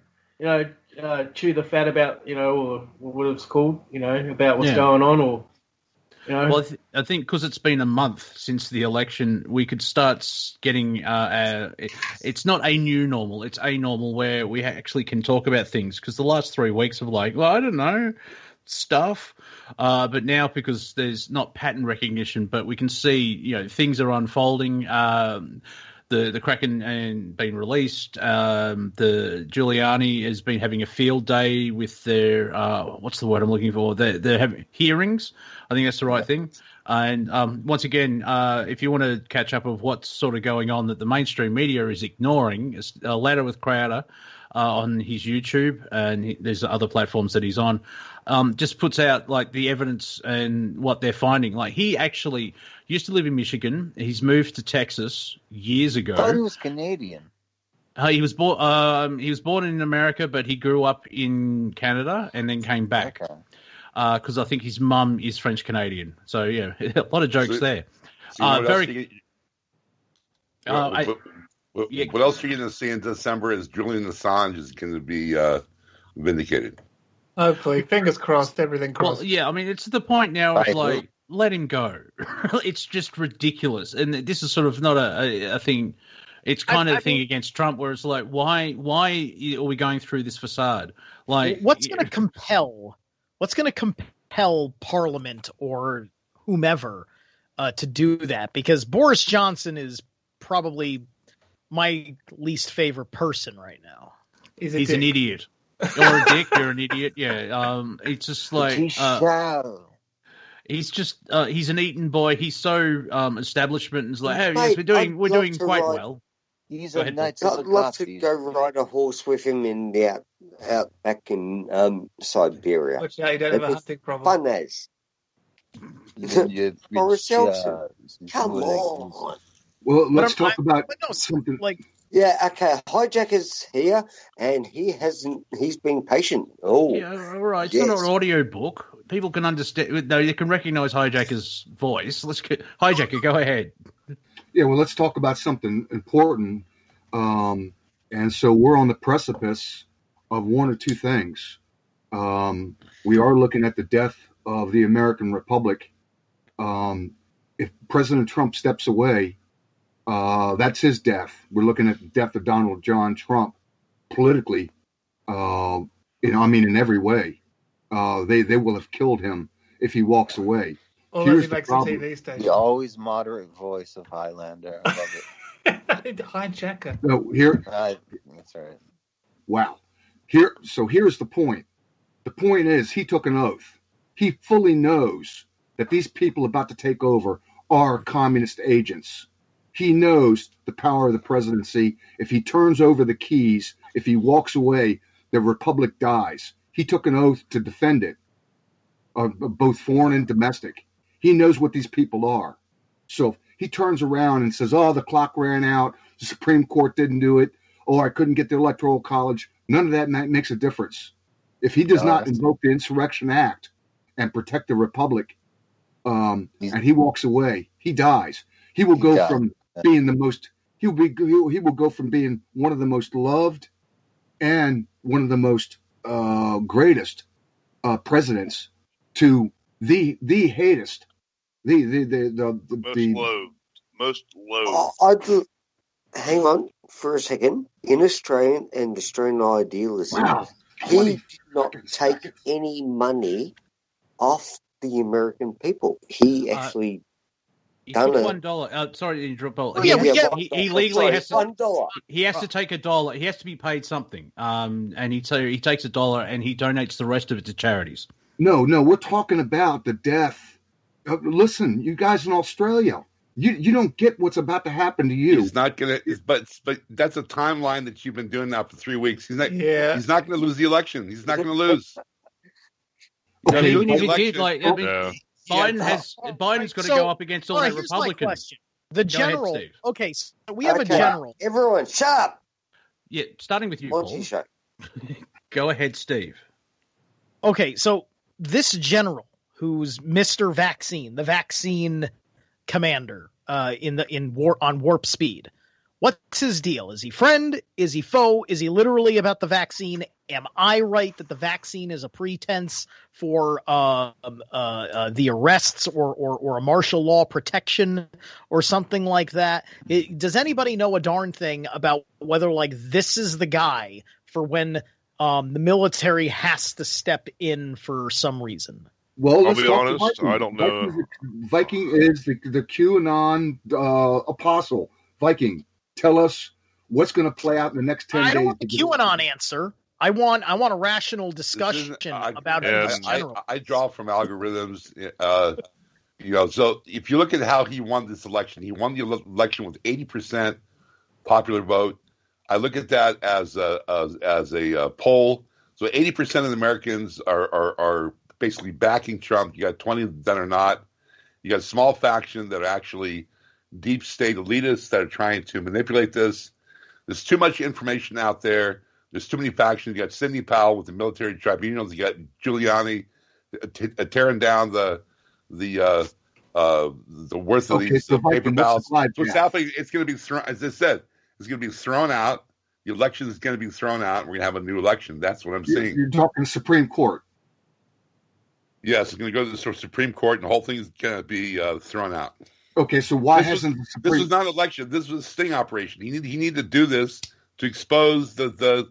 chew the fat about or what it's called, about what's going on, or. Well, I think because it's been a month since the election, we could start getting it's not a new normal, it's a normal where we actually can talk about things, because the last 3 weeks of I don't know, stuff. But now, because there's not pattern recognition, but we can see, things are unfolding. The Kraken and being released. The Giuliani has been having a field day with their what's the word I'm looking for? They're having hearings. I think that's the right thing. And once again, if you want to catch up of what's sort of going on that the mainstream media is ignoring, it's a Ladder with Crowder on his YouTube, and there's other platforms that he's on. Just puts out like the evidence and what they're finding. Like, he actually used to live in Michigan. He's moved to Texas years ago. I thought he was Canadian. He was born. He was born in America, but he grew up in Canada and then came back. Because I think his mum is French Canadian. So yeah, a lot of jokes there. What else are you going to see in December is Julian Assange is going to be vindicated. Hopefully, fingers crossed, everything crossed. Well, yeah, I mean, it's the point now of like, let him go. It's just ridiculous. And this is sort of not a thing. It's kind of a thing against Trump, where it's like, why are we going through this facade? Like, what's going to compel Parliament or whomever to do that? Because Boris Johnson is probably my least favorite person right now. He's an idiot. Or a dick, you're an idiot. Yeah. It's just like he's just he's an Eton boy. He's so establishment, and it's like, yes, we're doing quite well. I'd love to go ride a horse with him in the out back in Siberia. Okay, you don't have a hunting problem. Fun as. Boris Johnson. Come on. Well, let's talk about something like. Yeah, okay. HiJacker's here, and he's being patient. Oh, yeah, all right. It's not an audio book. People can understand. No, they can recognize HiJacker's voice. HiJacker, go ahead. Yeah, well, let's talk about something important. And so we're on the precipice of one or two things. We are looking at the death of the American Republic. If President Trump steps away, that's his death. We're looking at the death of Donald John Trump politically. In every way. They will have killed him if he walks away. Here's the problem. The always moderate voice of Highlander. I love it. HiJacker. No, that's right. Wow. Here's the point. The point is, he took an oath. He fully knows that these people about to take over are communist agents. He knows the power of the presidency. If he turns over the keys, if he walks away, the republic dies. He took an oath to defend it, both foreign and domestic. He knows what these people are. So if he turns around and says, the clock ran out, the Supreme Court didn't do it, I couldn't get the Electoral College, none of that makes a difference. If he does not invoke the Insurrection Act and protect the republic, and he walks away, he dies. He will go from being he will go from being one of the most loved and one of the most greatest presidents to the hatest, most loathed. Hang on for a second. In Australian and Australian idealism, he did not take any money off the American people. He actually he took $1. Sorry to interrupt, Paul. He legally has to. $1. He has to take $1. He has to be paid something. And he takes $1 and he donates the rest of it to charities. No, we're talking about the death. Listen, you guys in Australia, you don't get what's about to happen to you. He's not gonna. But that's a timeline that you've been doing now for 3 weeks. He's not. Yeah. He's not going to lose the election. He's not going to lose. Okay, even if he did, Biden's got to go up against all the Republicans. The general. Okay, so we have a general. Everyone, shut up. Yeah, starting with you, Paul. Go ahead, Steve. Okay, so this general, who's Mr. Vaccine, the vaccine commander, on warp speed. What's his deal? Is he friend? Is he foe? Is he literally about the vaccine? Am I right that the vaccine is a pretense for the arrests or a martial law protection or something like that? Does anybody know a darn thing about whether this is the guy for when the military has to step in for some reason. Well, I'll be honest, I don't know. Viking is the QAnon apostle. Viking, tell us what's going to play out in the next 10 days. I don't want the QAnon answer. I want a rational discussion about it in general. I draw from algorithms. So if you look at how he won this election, he won the election with 80% popular vote. I look at that as a poll. So 80% of the Americans are basically backing Trump. You got 20 that are not. You got a small faction that are actually deep state elitists that are trying to manipulate this. There's too much information out there. There's too many factions. You got Sidney Powell with the military tribunals. You got Giuliani tearing down the worth of these paper ballots. What's happening? It's going to be thrown. As I said, it's going to be thrown out. The election is going to be thrown out. And we're going to have a new election. That's what I'm saying. You're talking Supreme Court. Yes, it's going to go to the Supreme Court, and the whole thing is going to be thrown out. Okay, so why hasn't the Supreme? This was not an election. This was a sting operation. He needed to do this to expose the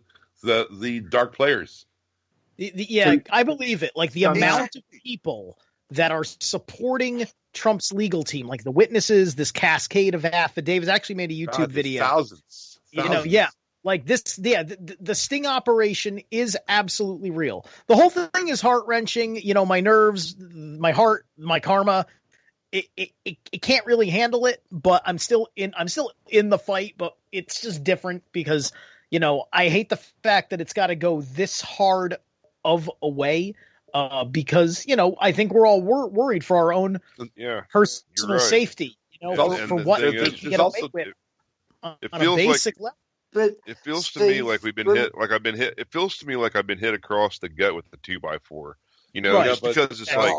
dark players. I believe it. Like the amount of people that are supporting Trump's legal team, like the witnesses, this cascade of affidavits. I actually made a YouTube video. Thousands. Like this, the sting operation is absolutely real. The whole thing is heart wrenching. My nerves, my heart, my karma. It can't really handle it, but I'm still in the fight. But it's just different because I hate the fact that it's got to go this hard of a way. Because I think we're all worried for our own personal safety. For what we can get away with on a basic level. But it feels to me like we've been hit. Like I've been hit. It feels to me like I've been hit across the gut with the 2x4. Just because it's like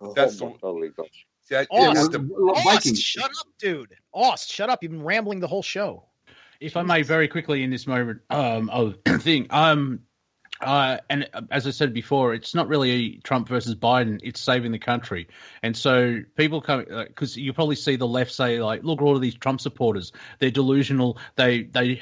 that's holy gosh. Aust, shut up, dude. Aust, shut up. You've been rambling the whole show. If I may, very quickly in this moment thing. And as I said before, it's not really Trump versus Biden. It's saving the country. And so people come because you probably see the left say like, look at all of these Trump supporters. They're delusional. They don't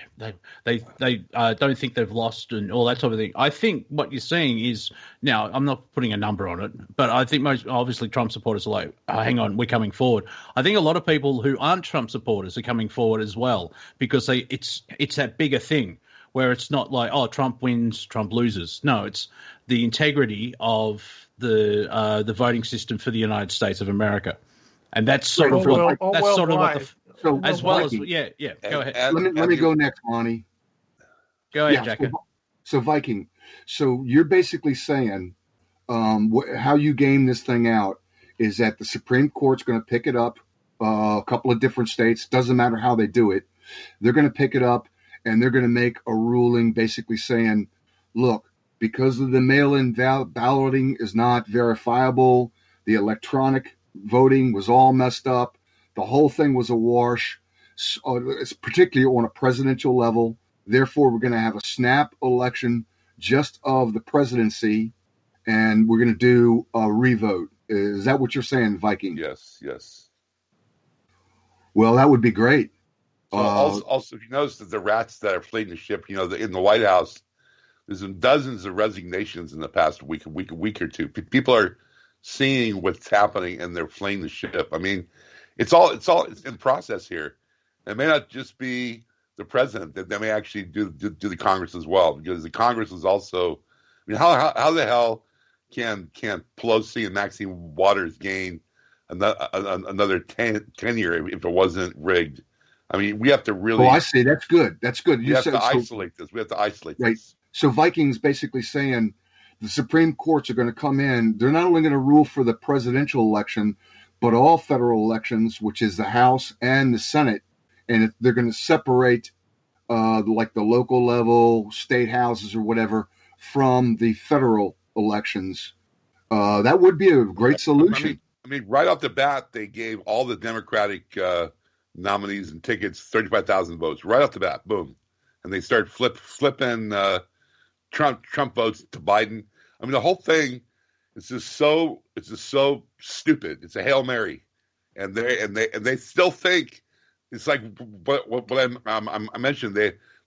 think they've lost and all that sort of thing. I think what you're seeing is now I'm not putting a number on it, but I think most obviously Trump supporters are like, hang on, we're coming forward. I think a lot of people who aren't Trump supporters are coming forward as well because it's that bigger thing. Where it's not like, oh, Trump wins, Trump loses. No, it's the integrity of the voting system for the United States of America, and that's sort of what Go ahead. Let me go next, Lonnie. Go ahead, Jacker. So Viking, so you're basically saying how you game this thing out is that the Supreme Court's going to pick it up. A couple of different states, doesn't matter how they do it, they're going to pick it up. And they're going to make a ruling basically saying, look, because of the mail-in balloting is not verifiable, the electronic voting was all messed up, the whole thing was a wash, it's particularly on a presidential level. Therefore, we're going to have a snap election just of the presidency, and we're going to do a revote. Is that what you're saying, Viking? Yes. Well, that would be great. So also, if you notice that the rats that are fleeing the ship, in the White House, there's been dozens of resignations in the past week or two. People are seeing what's happening and they're fleeing the ship. I mean, it's in process here. It may not just be the president; they may actually do the Congress as well, because the Congress is also. I mean, how the hell can Pelosi and Maxine Waters gain another tenure if it wasn't rigged? I mean, we have to really. Oh, I see. That's good. We have to isolate this. We have to isolate right. this. So Viking's basically saying the Supreme Courts are going to come in. They're not only going to rule for the presidential election, but all federal elections, which is the House and the Senate. And they're going to separate like the local level, state houses or whatever from the federal elections. That would be a great solution. I mean, right off the bat, they gave all the Democratic nominees and tickets 35,000 votes right off the bat, boom, and they start flipping Trump votes to Biden. I mean, the whole thing is just so stupid. It's a Hail Mary, and they still think it's like what I mentioned.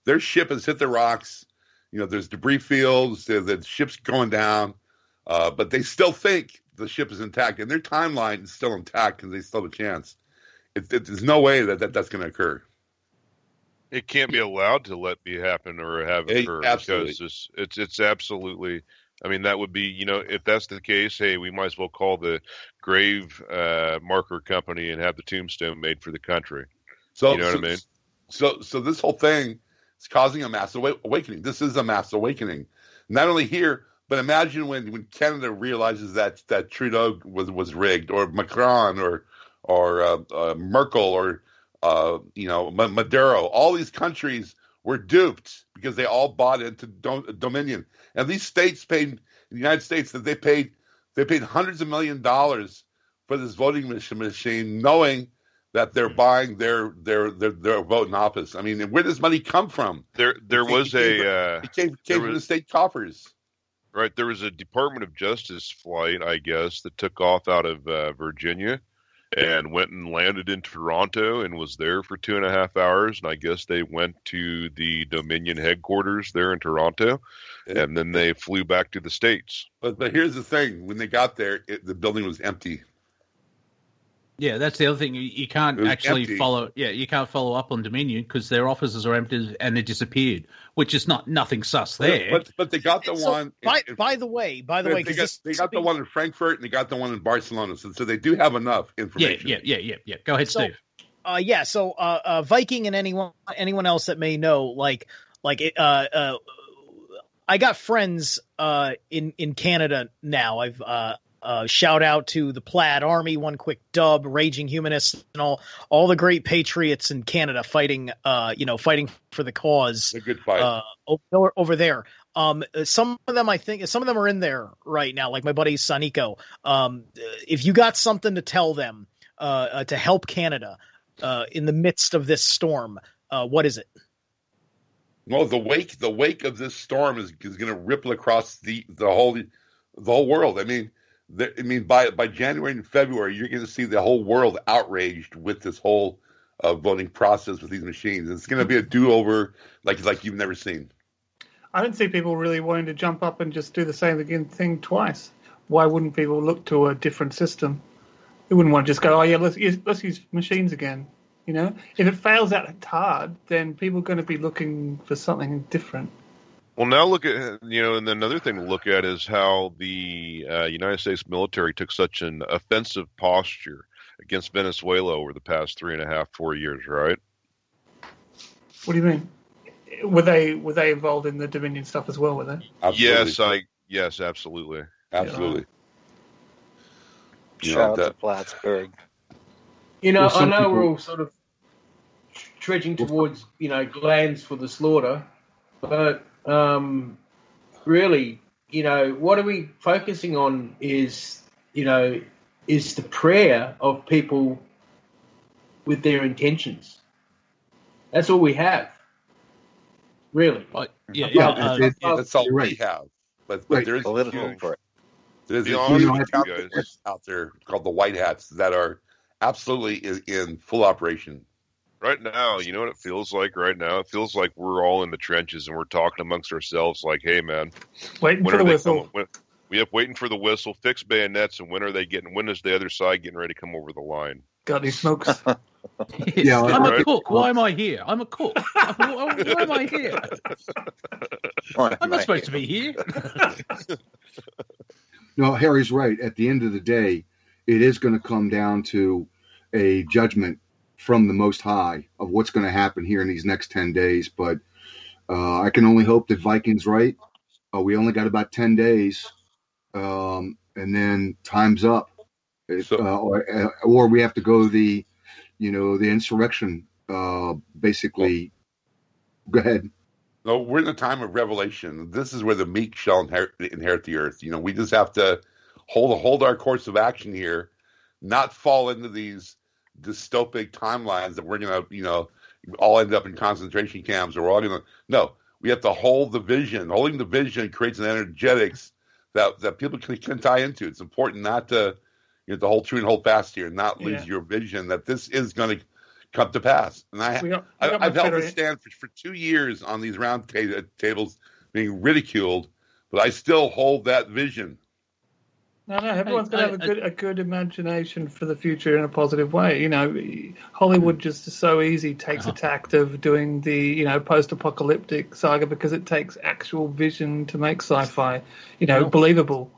Their ship has hit the rocks. there's debris fields, the ship's going down, but they still think the ship is intact, and their timeline is still intact because they still have a chance. There's no way that's going to occur. It can't be allowed to let me happen or have occur because it's absolutely. I mean, that would be, if that's the case, hey, we might as well call the grave marker company and have the tombstone made for the country. So, you know what I mean? So this whole thing is causing a mass awakening. This is a mass awakening, not only here, but imagine when Canada realizes that Trudeau was rigged, or Macron, or Merkel, or Maduro. All these countries were duped because they all bought into Dominion, and these states paid the United States that they paid hundreds of $millions for this voting machine, knowing that they're buying their vote in office. I mean, where does money come from? It came from the state coffers. Right, there was a Department of Justice flight, I guess, that took off out of Virginia and went and landed in Toronto and was there for 2.5 hours. And I guess they went to the Dominion headquarters there in Toronto, and then they flew back to the States. But here's the thing: when they got there, the building was empty. Yeah, that's the other thing. You can't actually empty. follow. Yeah, you can't follow up on Dominion because their offices are empty and they disappeared, which is nothing sus there. But they got the one. By the way, they got the one in Frankfurt and they got the one in Barcelona, so they do have enough information. Yeah. Go ahead, Steve. So Viking and anyone else that may know, I got friends in Canada now. I've shout out to the Plaid Army, One Quick Dub, Raging Humanists, and all the great patriots in Canada fighting for the cause. A good fight over there. Some of them are in there right now, like my buddy Saniko. If you got something to tell them to help Canada in the midst of this storm, what is it? Well, the wake of this storm is going to ripple across the whole world. I mean, by January and February, you're going to see the whole world outraged with this whole voting process with these machines. It's going to be a do-over like you've never seen. I don't see people really wanting to jump up and just do the same thing twice. Why wouldn't people look to a different system? They wouldn't want to just go, let's use machines again. If it fails out hard, then people are going to be looking for something different. Well, now look at, and another thing to look at is how the United States military took such an offensive posture against Venezuela over the past 3.5-4 years, right? What do you mean? Were they involved in the Dominion stuff as well, were they? Absolutely. Yes, absolutely. Absolutely. Shout out to Plattsburgh. I know we're all sort of trudging towards, glands for the slaughter, but really, what are we focusing on is the prayer of people with their intentions. That's all we have, really. That's all we have. But there's political for it. There's a huge counterfeit out there called the White Hats that are absolutely in full operation. Right now, you know what it feels like right now? It feels like we're all in the trenches and we're talking amongst ourselves like, hey, man. Waiting for the whistle. Waiting for the whistle, fix bayonets, and when is the other side getting ready to come over the line? Got any smokes? Yeah, I'm a cook. Why am I here? I'm a cook. Why am I here? I'm not supposed to be here. No, Harry's right. At the end of the day, it is going to come down to a judgment from the Most High of what's going to happen here in these next 10 days. But I can only hope that Viking's right. We only got about 10 days, and then time's up. Or we have to go the insurrection, basically. Go ahead. No, we're in a time of revelation. This is where the meek shall inherit the earth. We just have to hold our course of action here, not fall into these dystopic timelines that we're going to, all end up in concentration camps, or we're all going to. No, we have to hold the vision. Holding the vision creates an energetics that people can tie into. It's important not to, to hold true and hold fast here, and not lose your vision that this is going to come to pass. And I've held this stand for 2 years on these round tables being ridiculed, but I still hold that vision. No, everyone's got to have a good imagination for the future in a positive way. Hollywood just so easy takes a tact of doing the, post-apocalyptic saga because it takes actual vision to make sci-fi, believable.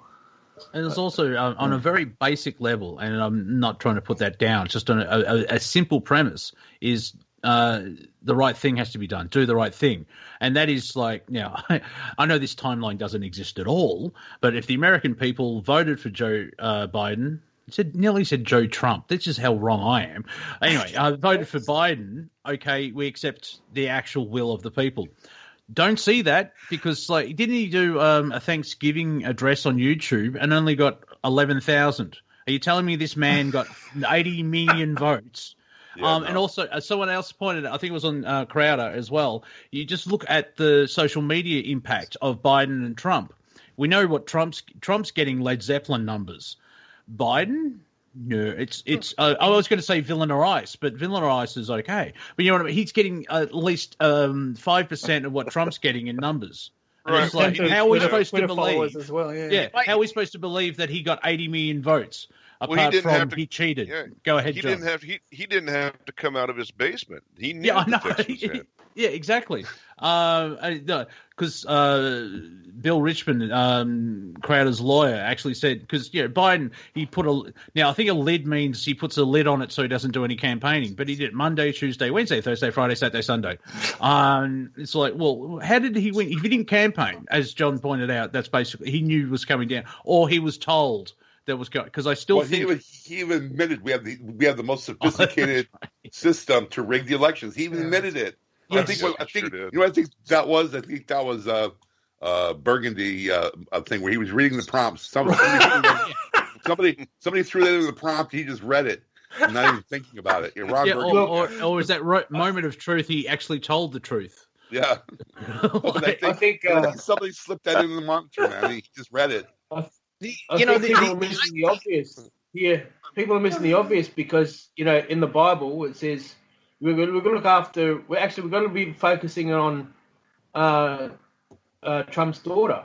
And it's also on a very basic level, and I'm not trying to put that down, just on a simple premise is the right thing has to be done. Do the right thing. And that is like, now, I know this timeline doesn't exist at all, but if the American people voted for Joe Biden, nearly said Joe Trump. That's just how wrong I am. Anyway, voted for Biden, okay, we accept the actual will of the people. Don't see that because, didn't he do a Thanksgiving address on YouTube and only got 11,000? Are you telling me this man got 80 million votes? Yeah, no. And also, someone else pointed out, I think it was on Crowder as well, you just look at the social media impact of Biden and Trump. We know what Trump's getting Led Zeppelin numbers. Biden? No, it's. I was going to say Vanilla Ice, but Vanilla Ice is okay. But you know what I mean? He's getting at least 5% of what Trump's getting in numbers. And right. It's like, how are we supposed to believe? As well, yeah. How are we supposed to believe that he got 80 million votes? Apart from he cheated. Yeah, go ahead, John. He didn't have to come out of his basement. He knew I know. the text was in. Yeah, exactly. Because Bill Richmond, Crowder's lawyer, actually said, because Biden, he put I think a lid means he puts a lid on it so he doesn't do any campaigning, but he did Monday, Tuesday, Wednesday, Thursday, Friday, Saturday, Sunday. It's like, well, how did he win? If he didn't campaign, as John pointed out, that's basically, he knew it was coming down, or he was told that was going, because I still think he even admitted we have the most sophisticated system to rig the elections. He even admitted it. Yes. I think that was Burgundy thing where he was reading the prompts. Somebody threw that in the prompt. He just read it, and not even thinking about it. Or is that moment of truth? He actually told the truth. Yeah, I think somebody slipped that into the monitor. Man, he just read it. People are missing the obvious. Yeah, people are missing the obvious because in the Bible it says we're going to look after. We're going to be focusing on Trump's daughter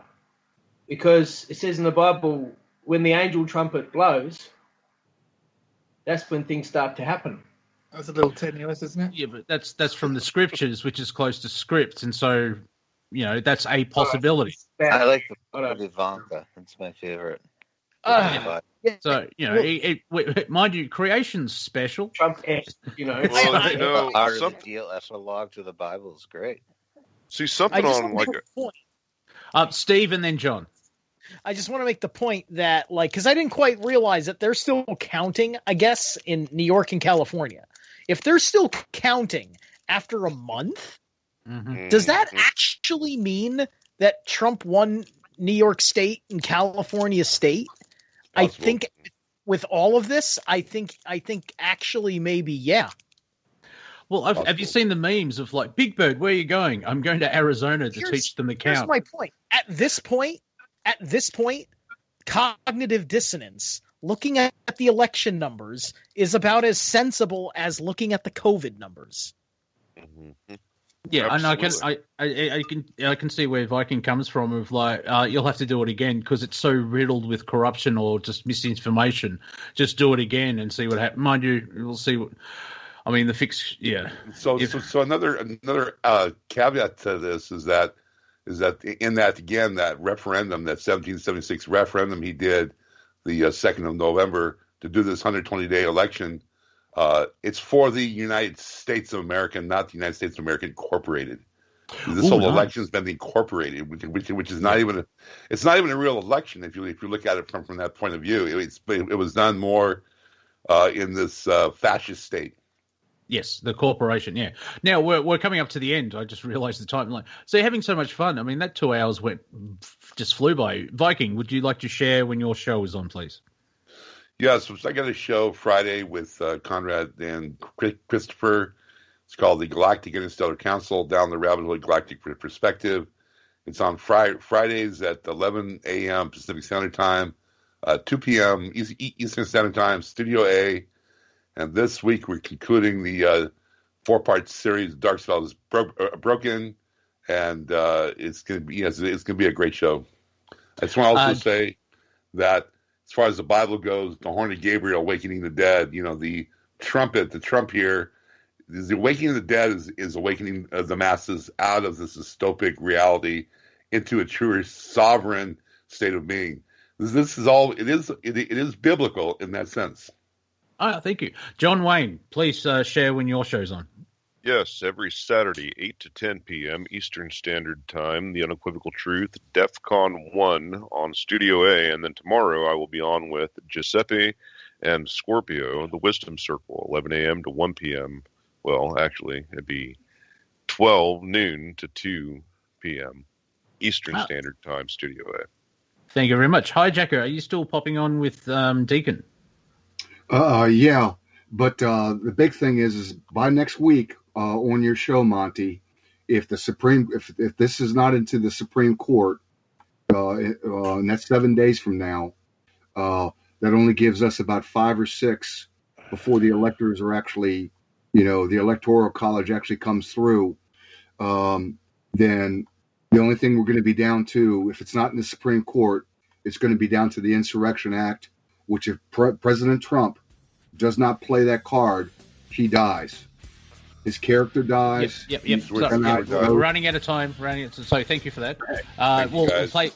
because it says in the Bible when the angel trumpet blows, that's when things start to happen. That's a little tenuous, isn't it? Yeah, but that's from the scriptures, which is close to script, and so that's a possibility. I like the Ivanka. That's my favorite. So mind you, creation's special. Trump, part of the deal. Epilogue to the Bible is great. See something on Steve and then John. I just want to make the point that, because I didn't quite realize that they're still counting, I guess, in New York and California. If they're still counting after a month, does that actually mean that Trump won New York State and California State? Possible. I think with all of this, I think actually maybe, yeah. Well, have you seen the memes of Big Bird, where are you going? I'm going to Arizona to teach them to count. Here's my point. At this point, cognitive dissonance, looking at the election numbers, is about as sensible as looking at the COVID numbers. Mm-hmm. Yeah, absolutely. And I can see where Viking comes from. Of you'll have to do it again because it's so riddled with corruption or just misinformation. Just do it again and see what happens. Mind you, we'll see what. I mean, the fix. Yeah. So another caveat to this is that in that again that referendum, that 1776 referendum he did the 2nd of November to do this 120-day election. It's for the United States of America, not the United States of America Incorporated. This whole election has been incorporated, which is not even it's not even a real election if you look at it from that point of view. It was done more in this fascist state. Yes, the corporation. Yeah. Now we're coming up to the end. I just realised the time. So you're having so much fun. I mean, that 2 hours just flew by. Viking, would you like to share when your show is on, please? Yeah, so I got a show Friday with Conrad and Christopher. It's called the Galactic Interstellar Council, Down the Rabbit Hole Galactic Perspective. It's on Fridays at 11 a.m. Pacific Standard Time, 2 p.m. Eastern Standard Time, Studio A. And this week we're concluding the 4-part series, Dark Spell is Broken. and it's going to be it's going to be a great show. I just want to also say that as far as the Bible goes, the horn of Gabriel awakening the dead, the trumpet, the trump here, the awakening of the dead is awakening the masses out of this dystopic reality into a truer sovereign state of being. This is all it is biblical in that sense. Thank you. John Wayne, please share when your show's on. Yes, every Saturday, 8 to 10 p.m. Eastern Standard Time, The Unequivocal Truth, DEF CON 1 on Studio A, and then tomorrow I will be on with Giuseppe and Scorpio, The Wisdom Circle, 11 a.m. to 1 p.m. Well, actually, it'd be 12 noon to 2 p.m. Eastern Standard Time, Studio A. Thank you very much. HiJacker, are you still popping on with Deacon? Yeah, but the big thing is by next week on your show, Monty, if this is not into the Supreme Court, and that's 7 days from now, that only gives us about 5 or 6 before the electors are actually, the Electoral College actually comes through. Then the only thing we're going to be down to, if it's not in the Supreme Court, it's going to be down to the Insurrection Act, which if President Trump does not play that card, he dies. His character dies. Yep. We're running out of time. So thank you for that.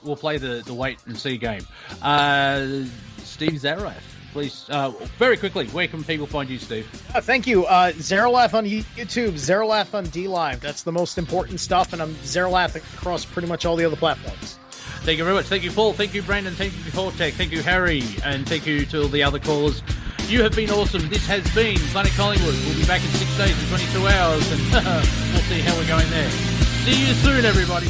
We'll play the wait and see game. Steve Zerilath, please, very quickly, where can people find you, Steve? Thank you. Zerilath on YouTube, Zerilath on DLive. That's the most important stuff, and I'm Zerilath across pretty much all the other platforms. Thank you very much. Thank you, Paul. Thank you, Brandon. Thank you, Cortek. Thank you, Harry. And thank you to all the other callers. You have been awesome. This has been Planet Collingwood. We'll be back in 6 days and 22 hours, and we'll see how we're going there. See you soon, everybody.